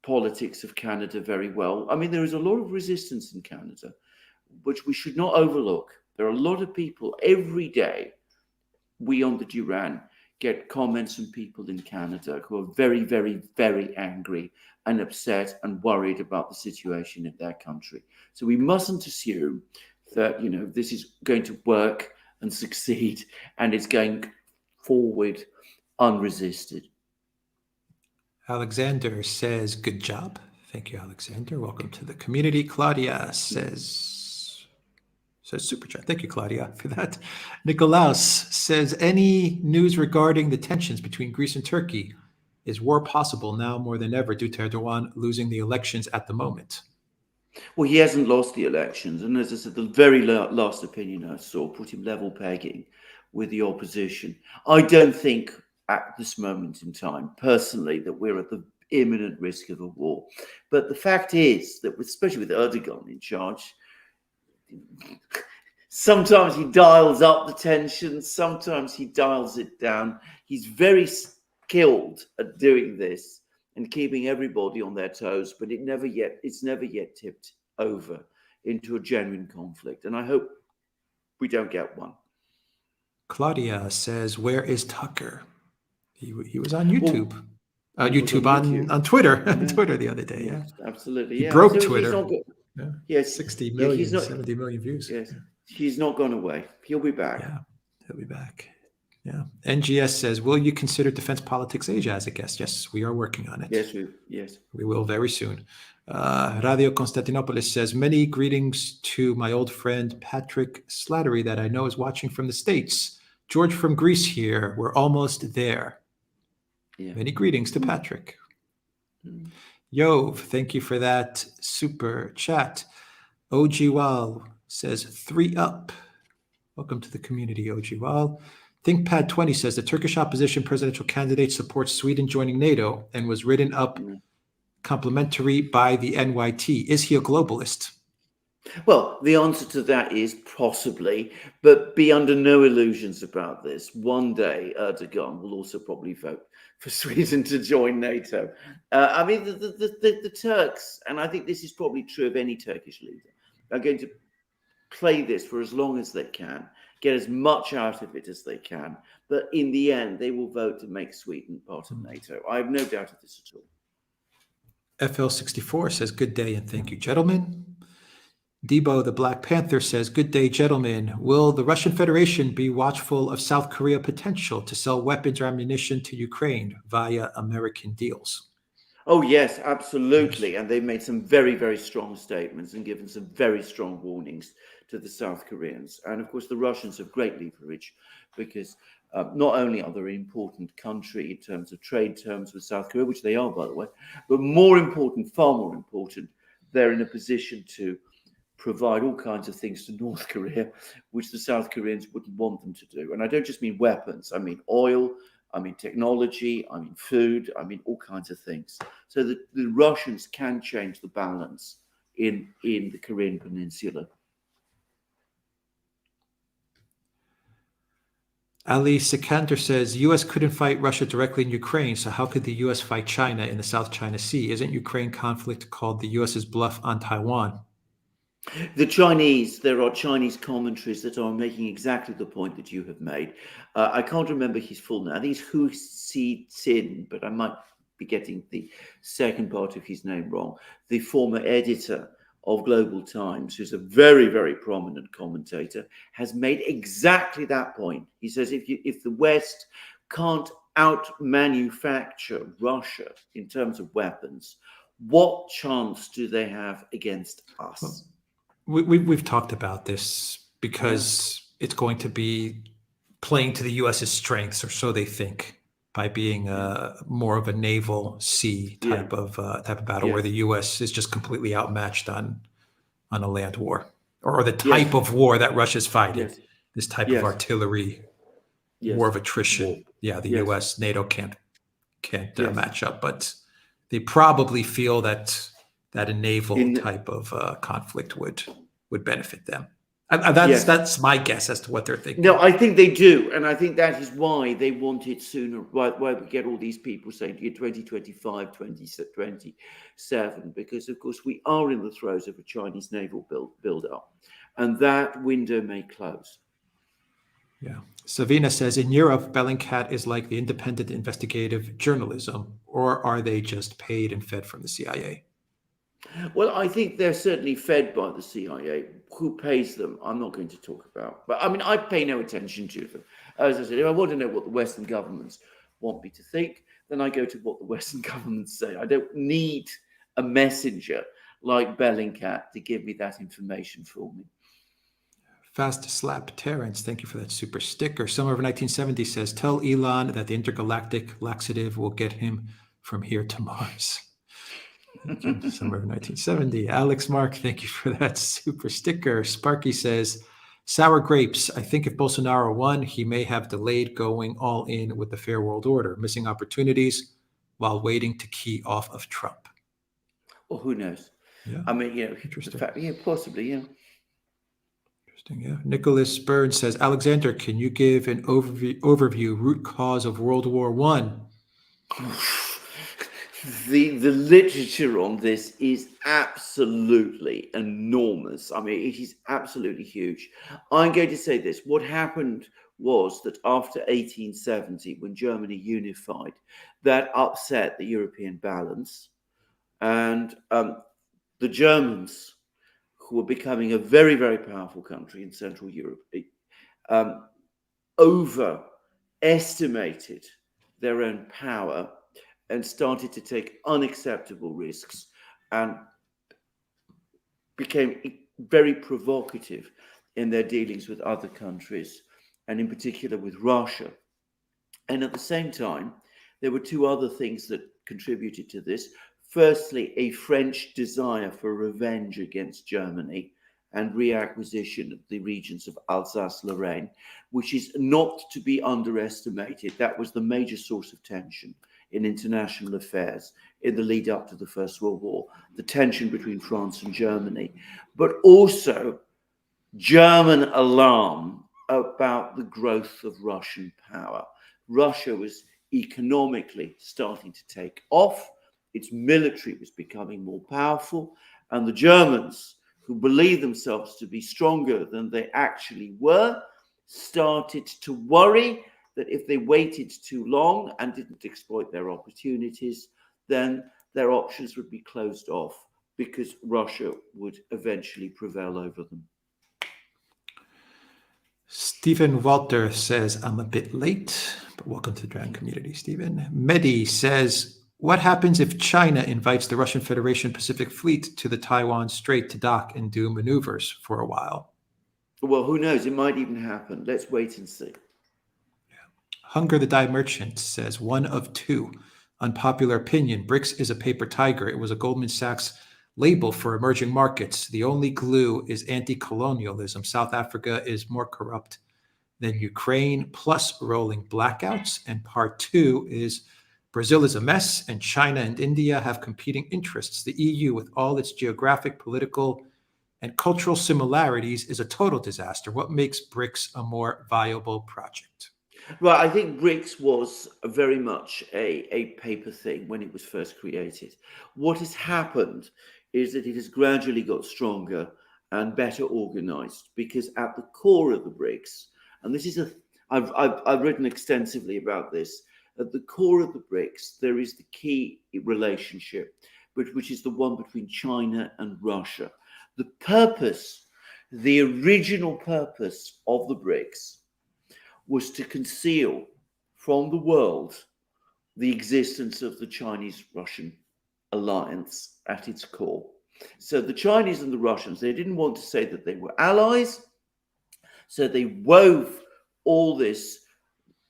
politics of Canada very well. I mean, there is a lot of resistance in Canada, which we should not overlook. There are a lot of people every day. We on the Duran get comments from people in Canada who are very, very, very angry and upset and worried about the situation in their country. So we mustn't assume that, this is going to work and succeed and it's going forward unresisted. Alexander says, good job. Thank you, Alexander. Welcome to the community. Claudia says super chat. Thank you, Claudia, for that. Nicolaus says, any news regarding the tensions between Greece and Turkey? Is war possible now more than ever due to Erdogan losing the elections at the moment? Well, he hasn't lost the elections. And as I said, the very last opinion I saw put him level pegging with the opposition. I don't think at this moment in time, personally, that we're at the imminent risk of a war. But the fact is that, especially with Erdogan in charge, sometimes he dials up the tension, sometimes he dials it down. He's very skilled at doing this and keeping everybody on their toes, but it's never yet tipped over into a genuine conflict. And I hope we don't get one. Claudia says, where is Tucker? He was on YouTube. On Twitter. Twitter the other day. Yes, yeah, absolutely. He yeah. broke So Twitter. Yes, 60 million, 70 million views. Yes, he's not gone away. He'll be back. Yeah, he'll be back. Yeah. NGS says, will you consider Defense Politics Asia as a guest? Yes, we are working on it. Yes. We will very soon. Radio Constantinopolis says, many greetings to my old friend Patrick Slattery that I know is watching from the States. George from Greece here. We're almost there. Yeah. Many greetings to Patrick. Mm. Yov, thank you for that super chat. OG Wal says, 3 up. Welcome to the community, OG Wal. ThinkPad20 says, the Turkish opposition presidential candidate supports Sweden joining NATO and was written up complimentary by the NYT. Is he a globalist? Well, the answer to that is possibly, but be under no illusions about this. One day, Erdogan will also probably vote for Sweden to join NATO. I mean, the Turks, and I think this is probably true of any Turkish leader, are going to play this for as long as they can, get as much out of it as they can, but in the end, they will vote to make Sweden part of NATO. I have no doubt of this at all. FL64 says, good day and thank you, gentlemen. Debo the Black Panther says, good day, gentlemen. Will the Russian Federation be watchful of South Korea potential to sell weapons or ammunition to Ukraine via American deals? Oh, yes, absolutely. And they've made some very, very strong statements and given some very strong warnings to the South Koreans. And of course, the Russians have great leverage because not only are they an important country in terms of trade terms with South Korea, which they are, by the way, but more important, far more important, they're in a position to provide all kinds of things to North Korea, which the South Koreans wouldn't want them to do. And I don't just mean weapons, I mean oil, I mean technology, I mean food, I mean all kinds of things. So that the Russians can change the balance in the Korean Peninsula. Ali Sikander says, U.S. couldn't fight Russia directly in Ukraine, so how could the U.S. fight China in the South China Sea? Isn't Ukraine conflict called the U.S.'s bluff on Taiwan? There are Chinese commentaries that are making exactly the point that you have made. I can't remember his full name. I think it's Hu Xin, but I might be getting the second part of his name wrong. The former editor of Global Times, who's a very, very prominent commentator, has made exactly that point. He says if the West can't out-manufacture Russia in terms of weapons, what chance do they have against us? We've talked about this because it's going to be playing to the U.S.'s strengths, or so they think, by being more of a naval sea type of battle, where the U.S. is just completely outmatched on a land war, or the type of war that Russia's fighting. This type of artillery war of attrition. Yeah, the U.S. NATO can't match up, but they probably feel that a naval type of conflict would benefit them. That's my guess as to what they're thinking. No, I think they do, and I think that is why they want it sooner. Why we get all these people saying 2025, 2027, because of course we are in the throes of a Chinese naval build-up, and that window may close. Yeah. Savina says, in Europe, Bellingcat is like the independent investigative journalism, or are they just paid and fed from the CIA? Well, I think they're certainly fed by the CIA. Who pays them, I'm not going to talk about. But I mean, I pay no attention to them. As I said, if I want to know what the Western governments want me to think, then I go to what the Western governments say. I don't need a messenger like Bellingcat to give me that information for me. Fast Slap Terrence, thank you for that super sticker. Summer of 1970 says, tell Elon that the intergalactic laxative will get him from here to Mars. Summer of 1970. Alex Mark, thank you for that super sticker. Sparky says, sour grapes. I think if Bolsonaro won, he may have delayed going all in with the fair world order, missing opportunities while waiting to key off of Trump. Well, who knows? Yeah. I mean, interesting. Possibly, yeah. Interesting, yeah. Nicholas Burns says, Alexander, can you give an overview root cause of World War I? The literature on this is absolutely enormous. I mean, it is absolutely huge. I'm going to say this. What happened was that after 1870, when Germany unified, that upset the European balance. And the Germans, who were becoming a very, very powerful country in Central Europe, estimated their own power and started to take unacceptable risks and became very provocative in their dealings with other countries, and in particular with Russia. And at the same time, there were two other things that contributed to this. Firstly, a French desire for revenge against Germany and reacquisition of the regions of Alsace-Lorraine, which is not to be underestimated. That was the major source of tension in international affairs in the lead up to the First World War, the tension between France and Germany, but also German alarm about the growth of Russian power. Russia was economically starting to take off, its military was becoming more powerful, and the Germans, who believed themselves to be stronger than they actually were, started to worry that if they waited too long and didn't exploit their opportunities, then their options would be closed off because Russia would eventually prevail over them. Stephen Walter says, I'm a bit late, but welcome to the Duran community, Stephen. Mehdi says, what happens if China invites the Russian Federation Pacific Fleet to the Taiwan Strait to dock and do maneuvers for a while? Well, who knows? It might even happen. Let's wait and see. Hunger the Dye Merchant says, one of two. Unpopular opinion, BRICS is a paper tiger. It was a Goldman Sachs label for emerging markets. The only glue is anti-colonialism. South Africa is more corrupt than Ukraine, plus rolling blackouts. And part two is Brazil is a mess, and China and India have competing interests. The EU, with all its geographic, political, and cultural similarities, is a total disaster. What makes BRICS a more viable project? Right, I think BRICS was very much a paper thing when it was first created. What has happened is that it has gradually got stronger and better organized, because at the core of the BRICS, and this is I've written extensively about this, at the core of the BRICS, there is the key relationship, which is the one between China and Russia. The original purpose of the BRICS was to conceal from the world the existence of the Chinese-Russian alliance at its core. So the Chinese and the Russians, they didn't want to say that they were allies, so they wove all this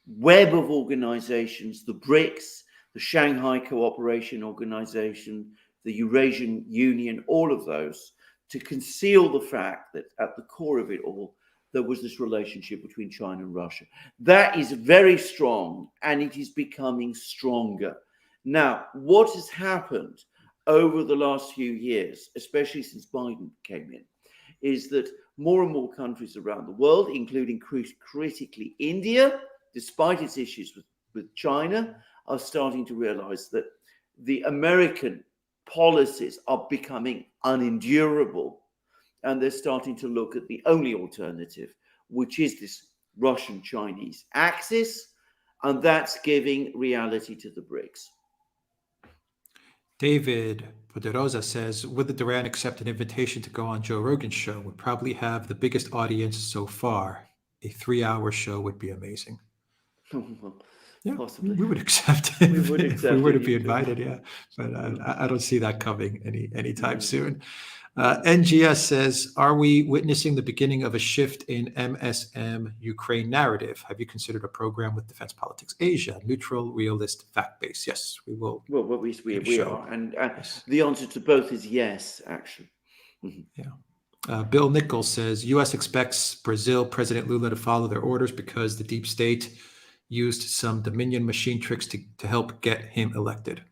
web of organizations, the BRICS, the Shanghai Cooperation Organization, the Eurasian Union, all of those, to conceal the fact that at the core of it all, there was this relationship between China and Russia. That is very strong, and it is becoming stronger. Now, what has happened over the last few years, especially since Biden came in, is that more and more countries around the world, including critically India, despite its issues with China, are starting to realize that the American policies are becoming unendurable. And they're starting to look at the only alternative, which is this Russian-Chinese axis, and that's giving reality to the BRICS. David Poderosa says, would the Duran accept an invitation to go on Joe Rogan's show? Would probably have the biggest audience so far. A 3-hour show would be amazing. Yeah, possibly. we would accept it. We would accept if we were to it, be yeah. invited, yeah. But I don't see that coming anytime soon. NGS says, are we witnessing the beginning of a shift in MSM Ukraine narrative? Have you considered a program with Defense Politics Asia? Neutral, realist, fact-based. Yes, we will. Well, we show. are. And Yes. the answer to both is yes, actually. Mhm. Yeah. Bill Nichols says, U.S. expects Brazil President Lula to follow their orders because the deep state used some Dominion machine tricks to help get him elected.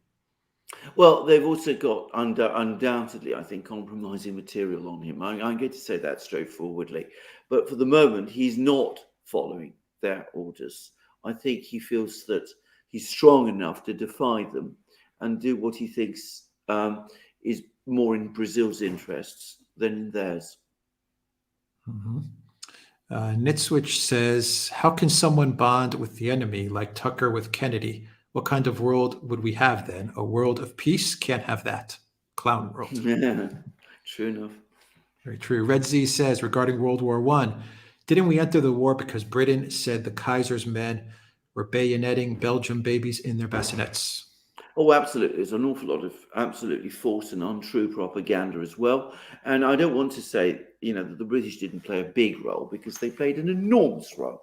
Well, they've also got undoubtedly, I think, compromising material on him. I'm going to say that straightforwardly. But for the moment, he's not following their orders. I think he feels that he's strong enough to defy them and do what he thinks is more in Brazil's interests than in theirs. Mm-hmm. Nitswitch says, how can someone bond with the enemy like Tucker with Kennedy? What kind of world would we have then? A world of peace? Can't have that. Clown world. Yeah, true enough. Very true. Red Z says, regarding World War I, didn't we enter the war because Britain said the Kaiser's men or bayoneting Belgian babies in their bassinets? Oh, absolutely. There's an awful lot of absolutely false and untrue propaganda as well. And I don't want to say, that the British didn't play a big role, because they played an enormous role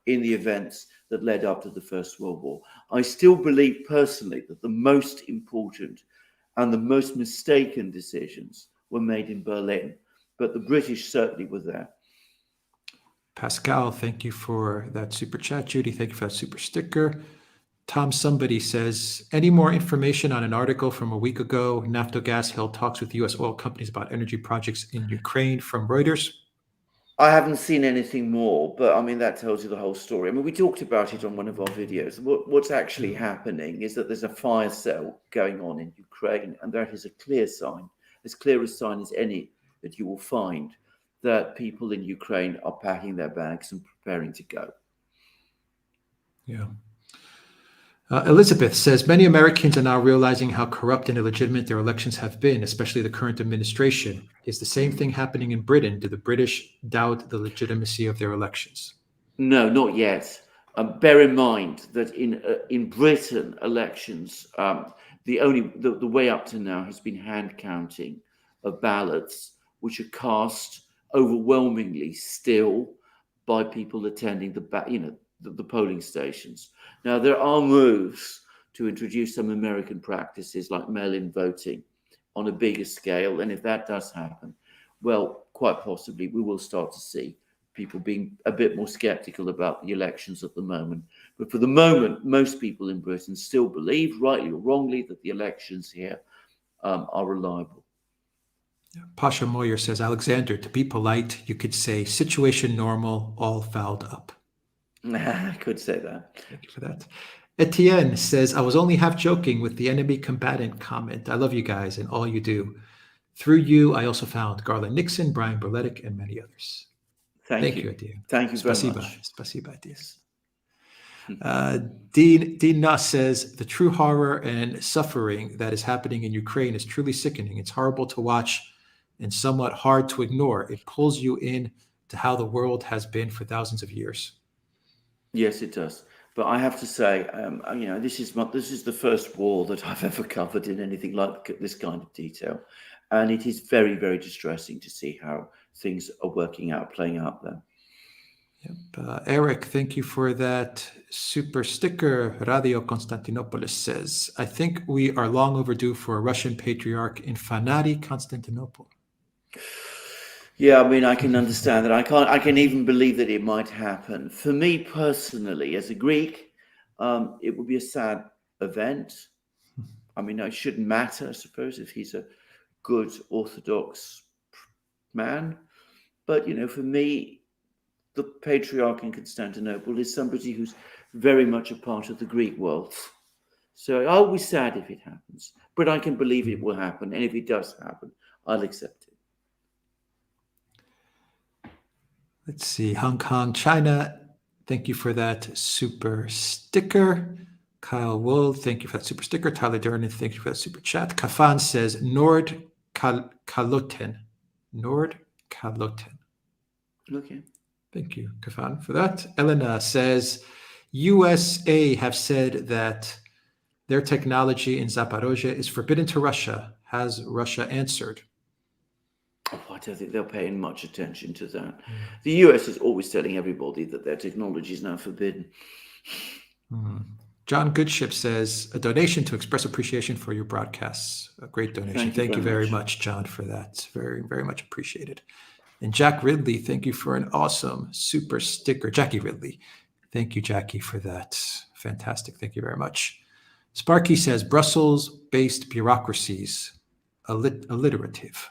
in the events that led up to the First World War. I still believe personally that the most important and the most mistaken decisions were made in Berlin, but the British certainly were there. Pascal, thank you for that super chat. Judy, thank you for that super sticker. Tom Somebody says, any more information on an article from a week ago? Naftogaz held talks with U.S. oil companies about energy projects in Ukraine from Reuters. I haven't seen anything more, but I mean, that tells you the whole story. I mean, we talked about it on one of our videos. What's actually happening is that there's a fire sale going on in Ukraine, and that is a clear sign, as clear a sign as any that you will find, that people in Ukraine are packing their bags and preparing to go. Yeah. Elizabeth says, many Americans are now realizing how corrupt and illegitimate their elections have been, especially the current administration. Is the same thing happening in Britain? Do the British doubt the legitimacy of their elections? No, not yet. Bear in mind that in Britain, elections, the way up to now has been hand counting of ballots, which are cast overwhelmingly still by people attending the polling stations. Now, there are moves to introduce some American practices like mail-in voting on a bigger scale, and if that does happen, well, quite possibly we will start to see people being a bit more skeptical about the elections at the moment. But for the moment, most people in Britain still believe, rightly or wrongly, that the elections here are reliable. Pasha Moyer says, Alexander, to be polite, you could say situation normal, all fouled up. I could say that. Thank you for that. Etienne says, I was only half joking with the enemy combatant comment. I love you guys and all you do. Through you, I also found Garland Nixon, Brian Berletic, and many others. Thank you. Etienne. Thank you very Spasiba. much. Spasiba, Etienne. Dean Nuss says, the true horror and suffering that is happening in Ukraine is truly sickening. It's horrible to watch and somewhat hard to ignore. It pulls you in to how the world has been for thousands of years. Yes, it does. But I have to say, this is the first war that I've ever covered in anything like this kind of detail, and it is very, very distressing to see how things are playing out there. Yep. Eric, thank you for that super sticker. Radio Constantinopolis says, I think we are long overdue for a Russian patriarch in Fanari, Constantinople. Yeah, I mean, I can understand that. I can even believe that it might happen. For me personally, as a Greek, it would be a sad event. I mean, it shouldn't matter, I suppose, if he's a good Orthodox man. But, for me, the patriarch in Constantinople is somebody who's very much a part of the Greek world. So I'll be sad if it happens, but I can believe it will happen. And if it does happen, I'll accept it. Let's see. Hong Kong, China. Thank you for that super sticker. Kyle Wold, thank you for that super sticker. Tyler Duran, thank you for that super chat. Kafan says Nord Kaloten. Nord Kaloten. Okay. Thank you, Kafan, for that. Elena says USA have said that their technology in Zaporozhye is forbidden to Russia. Has Russia answered? Oh, I don't think they're paying much attention to that. The US is always telling everybody that their technology is now forbidden. John Goodship says, a donation to express appreciation for your broadcasts. A great donation. Thank you very much, John, for that. Very, very much appreciated. And Jack Ridley, thank you for an awesome super sticker. Jackie Ridley. Thank you, Jackie, for that. Fantastic. Thank you very much. Sparky says, Brussels-based bureaucracies, alliterative.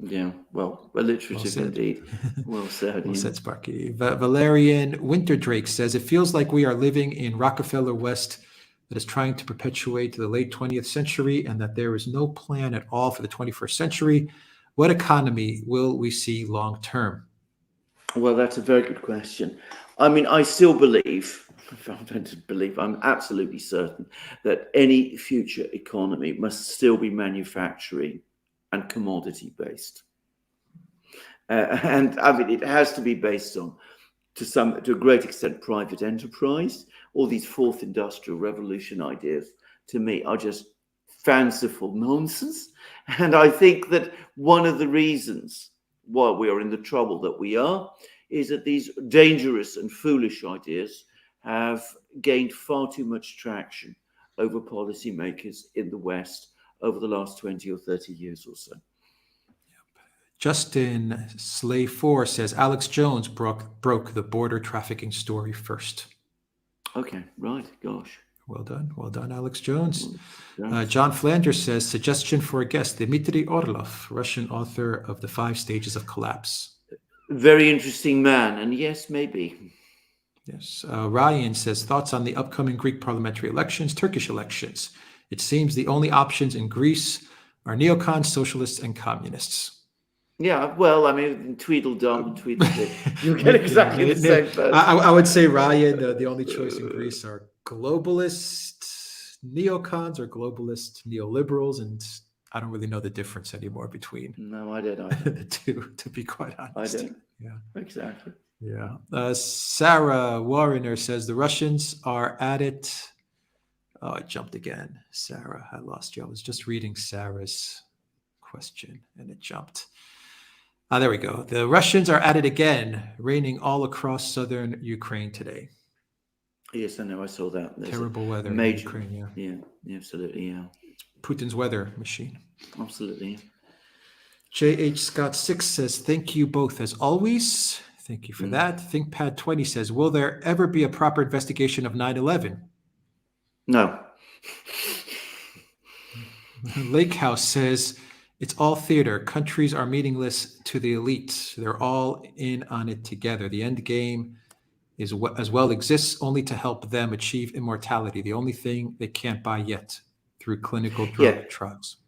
Yeah, well, alliterative indeed. Well said. Well said, Sparky. Valerian Winterdrake says, it feels like we are living in Rockefeller West that is trying to perpetuate the late 20th century and that there is no plan at all for the 21st century. What economy will we see long term? Well, that's a very good question. I mean, I still believe, I'm absolutely certain that any future economy must still be manufacturing and commodity based. And I mean, it has to be based on to a great extent, private enterprise. All these fourth industrial revolution ideas, to me, are just fanciful nonsense. And I think that one of the reasons why we are in the trouble that we are is that these dangerous and foolish ideas have gained far too much traction over policymakers in the West over the last 20 or 30 years or so. Justin Slay 4 says Alex Jones broke the border trafficking story first. Okay, right. Gosh. Well done, Alex Jones. Yes. John Flanders says, suggestion for a guest, Dmitry Orlov, Russian author of The 5 Stages of Collapse. Very interesting man, and yes, maybe. Yes. Ryan says, thoughts on the upcoming Greek parliamentary elections, Turkish elections. It seems the only options in Greece are neocons, socialists, and communists. Yeah, well, I mean, Tweedledum, Tweedledee. You get exactly the same person. I would say, Ryan, the only choice in Greece are globalist neocons or globalist neoliberals, and I don't really know the difference anymore between No, I don't either. the two, to be quite honest. I don't. Yeah. Exactly. Yeah. Sarah Warrener says the Russians are at it. Oh, I jumped again. Sarah, I lost you. I was just reading Sarah's question and it jumped. There we go. The Russians are at it again, raining all across southern Ukraine today. Yes, I know. I saw that. There's Terrible weather major, in Ukraine, yeah. Yeah, absolutely, yeah. Putin's weather machine. Absolutely. J.H. Scott 6 says, thank you both as always. Thank you for that. ThinkPad 20 says, will there ever be a proper investigation of 9/11? No. Lake House says, it's all theater. Countries are meaningless to the elite. They're all in on it together. The end game is as well exists only to help them achieve immortality. The only thing they can't buy yet through clinical drug trials.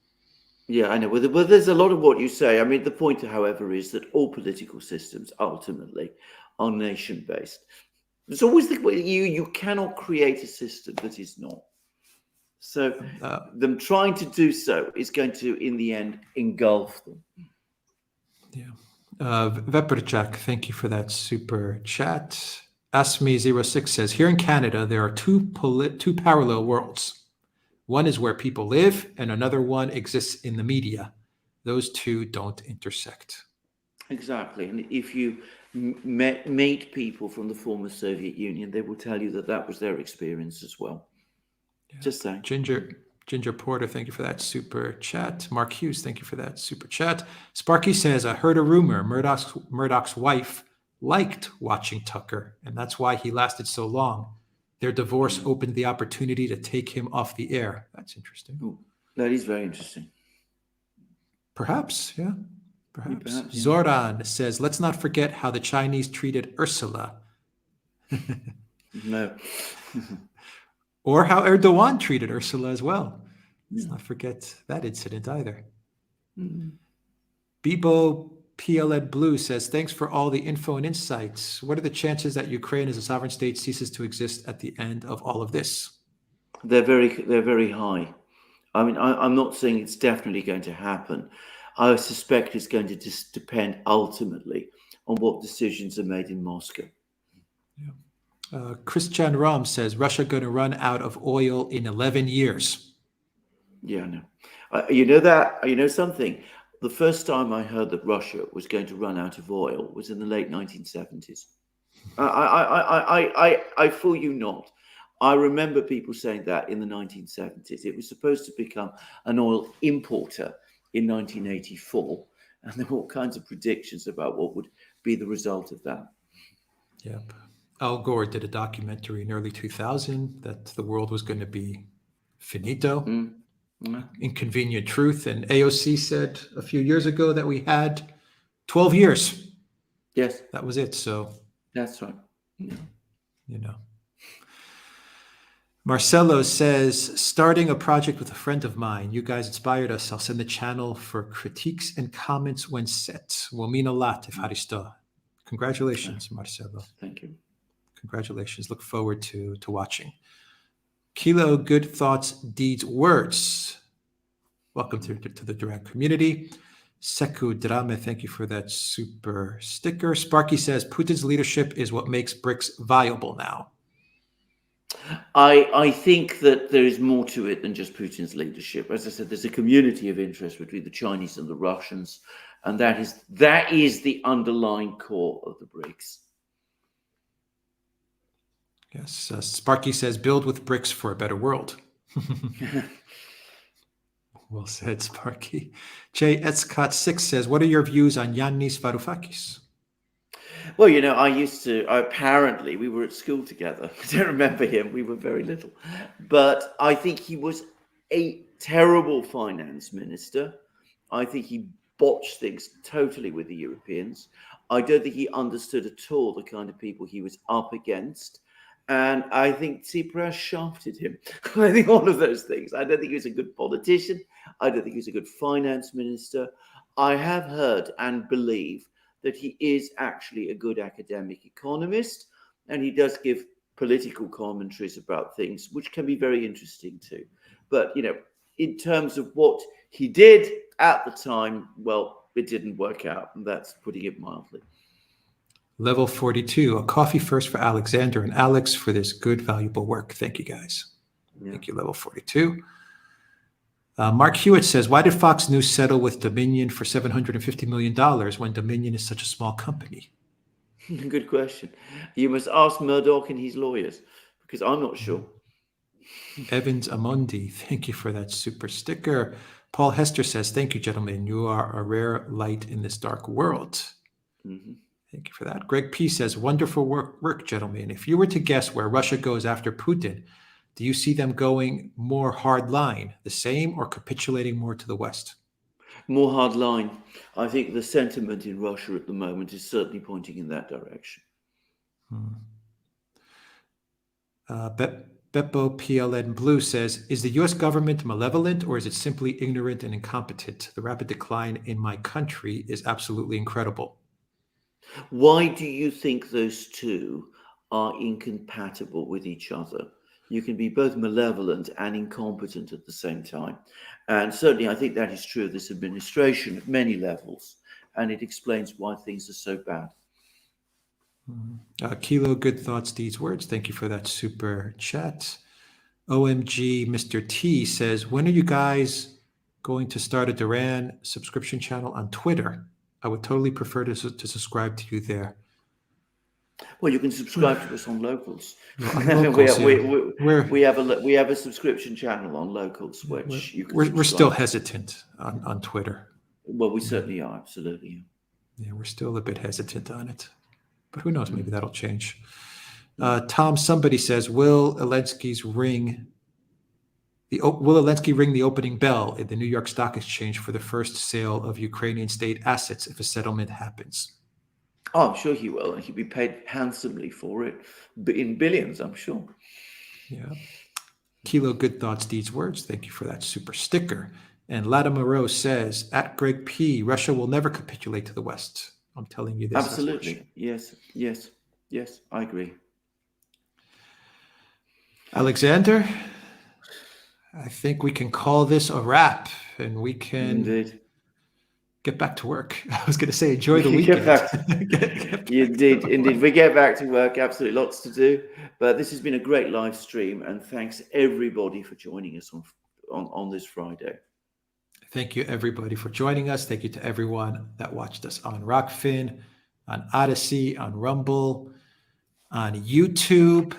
Yeah, I know. Well, there's a lot of what you say. I mean, the point, however, is that all political systems ultimately are nation-based. There's always the way you cannot create a system that is not. So them trying to do so is going to, in the end, engulf them. Yeah. Veperchak, thank you for that super chat. Asmi06 says, here in Canada, there are two parallel worlds. One is where people live, and another one exists in the media. Those two don't intersect. Exactly. And if you meet people from the former Soviet Union, they will tell you that that was their experience as well. Yeah. Just saying. Ginger Porter, thank you for that super chat. Mark Hughes, thank you for that super chat. Sparky says, I heard a rumor Murdoch's wife liked watching Tucker, and that's why he lasted so long. Their divorce opened the opportunity to take him off the air. That's interesting. Ooh, that is very interesting. Perhaps, yeah. Perhaps. Yeah. Zoran says, let's not forget how the Chinese treated Ursula. No. Or how Erdogan treated Ursula as well. Let's not forget that incident either. Bibo PLN Blue says, thanks for all the info and insights. What are the chances that Ukraine as a sovereign state ceases to exist at the end of all of this? They're very high. I mean, I'm not saying it's definitely going to happen. I suspect it's going to just depend ultimately on what decisions are made in Moscow. Yeah. Christian Ram says, Russia going to run out of oil in 11 years. Yeah, I know. You know that, you know something? The first time I heard that Russia was going to run out of oil was in the late 1970s. I fool you not. I remember people saying that in the 1970s. It was supposed to become an oil importer in 1984. And there were all kinds of predictions about what would be the result of that. Yep. Al Gore did a documentary in early 2000 that the world was going to be finito, inconvenient truth. And AOC said a few years ago that we had 12 years. Yes. That was it. So that's right. Yeah. You know. Marcelo says, starting a project with a friend of mine. You guys inspired us. I'll send the channel for critiques and comments when set. Will mean a lot if Haristo. Congratulations, Marcelo. Thank you. Congratulations. Look forward to watching. Kilo, good thoughts, deeds, words. Welcome to the Duran community. Seku Drame, thank you for that super sticker. Sparky says Putin's leadership is what makes BRICS viable now. I think that there is more to it than just Putin's leadership. As I said, there's a community of interest between the Chinese and the Russians, and that is the underlying core of the BRICS. Yes, Sparky says build with BRICS for a better world. Well said, Sparky. Jay Escott6 says, what are your views on Yannis Varoufakis? Well, apparently we were at school together. I don't remember him. We were very little. But I think he was a terrible finance minister. I think he botched things totally with the Europeans. I don't think he understood at all the kind of people he was up against. And I think Tsipras shafted him. I think all of those things. I don't think he was a good politician. I don't think he was a good finance minister. I have heard and believe that he is actually a good academic economist, and he does give political commentaries about things, which can be very interesting too. But, in terms of what he did at the time, well, it didn't work out, and that's putting it mildly. Level 42, a coffee first for Alexander and Alex for this good, valuable work. Thank you, guys. Yeah. Thank you, Level 42. Mark Hewitt says, why did Fox News settle with Dominion for $750 million when Dominion is such a small company? Good question. You must ask Murdoch and his lawyers, because I'm not sure. Evans Amundi, thank you for that super sticker. Paul Hester says, thank you, gentlemen. You are a rare light in this dark world. Mm-hmm. Thank you for that. Greg P says, wonderful work, gentlemen. If you were to guess where Russia goes after Putin, do you see them going more hard line, the same, or capitulating more to the West? More hard line. I think the sentiment in Russia at the moment is certainly pointing in that direction. Beppo PLN Blue says, is the U.S. government malevolent or is it simply ignorant and incompetent? The rapid decline in my country is absolutely incredible. Why do you think those two are incompatible with each other? You can be both malevolent and incompetent at the same time. And certainly I think that is true of this administration at many levels. And it explains why things are so bad. Kilo, good thoughts, deeds, words. Thank you for that super chat. OMG, Mr. T says, when are you guys going to start a Duran subscription channel on Twitter? I would totally prefer to subscribe to you there. Well, you can subscribe to us on Locals. On Locals we have a subscription channel on Locals, which you can. We're still hesitant on Twitter. Well, we certainly are, absolutely. Yeah, we're still a bit hesitant on it, but who knows? Maybe that'll change. Tom, somebody says, will Zelensky ring the opening bell at the New York Stock Exchange for the first sale of Ukrainian state assets if a settlement happens? Oh, I'm sure he will, and he'll be paid handsomely for it, in billions, I'm sure. Yeah. Kilo, good thoughts, deeds, words. Thank you for that super sticker. And Latimer Rose says, at Greg P, Russia will never capitulate to the West. I'm telling you this. Absolutely. Yes, I agree. Alexander, I think we can call this a wrap, and we can get back to work. I was going to say, enjoy the weekend. Indeed. We get back to work. Absolutely, lots to do. But this has been a great live stream, and thanks everybody for joining us on this Friday. Thank you, everybody, for joining us. Thank you to everyone that watched us on Rockfin, on Odyssey, on Rumble, on YouTube,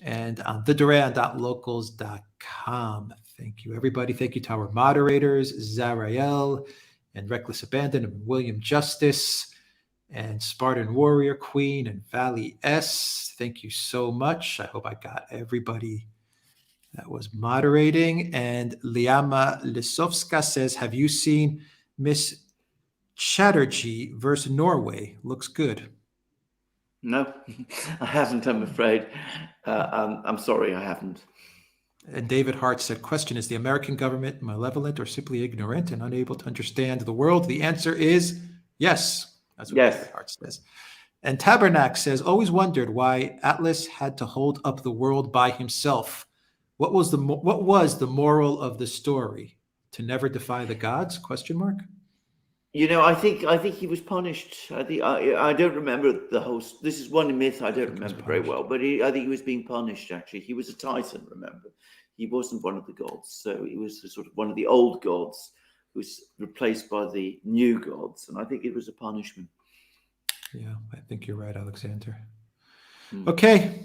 and on theduran.locals.com. Thank you, everybody. Thank you to our moderators, Zarael and Reckless Abandon and William Justice and Spartan Warrior Queen and Valley S. Thank you so much. I hope I got everybody that was moderating. And Liama Lisovska says, have you seen Miss Chatterjee versus Norway? Looks good. No, I haven't, I'm afraid. I'm sorry, I haven't. And David Hart said, question, is the American government malevolent or simply ignorant and unable to understand the world? The answer is yes. That's what David Hart says. And Tabernac says, always wondered why Atlas had to hold up the world by himself. What was the moral of the story? To never defy the gods? Question mark. I think he was punished. I don't remember the whole. This is one myth I don't think he was remember very punished. well, but I think he was being punished. Actually, he was a titan. Remember, he wasn't one of the gods, so he was sort of one of the old gods who was replaced by the new gods, and I think it was a punishment. Yeah, I think you're right, Alexander. Hmm. Okay.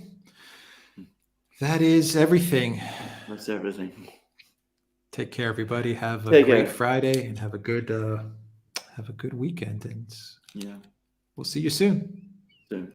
That is everything. That's everything. Take care, everybody. Have a Take great care. Friday and have a good weekend. And Yeah. we'll see you soon.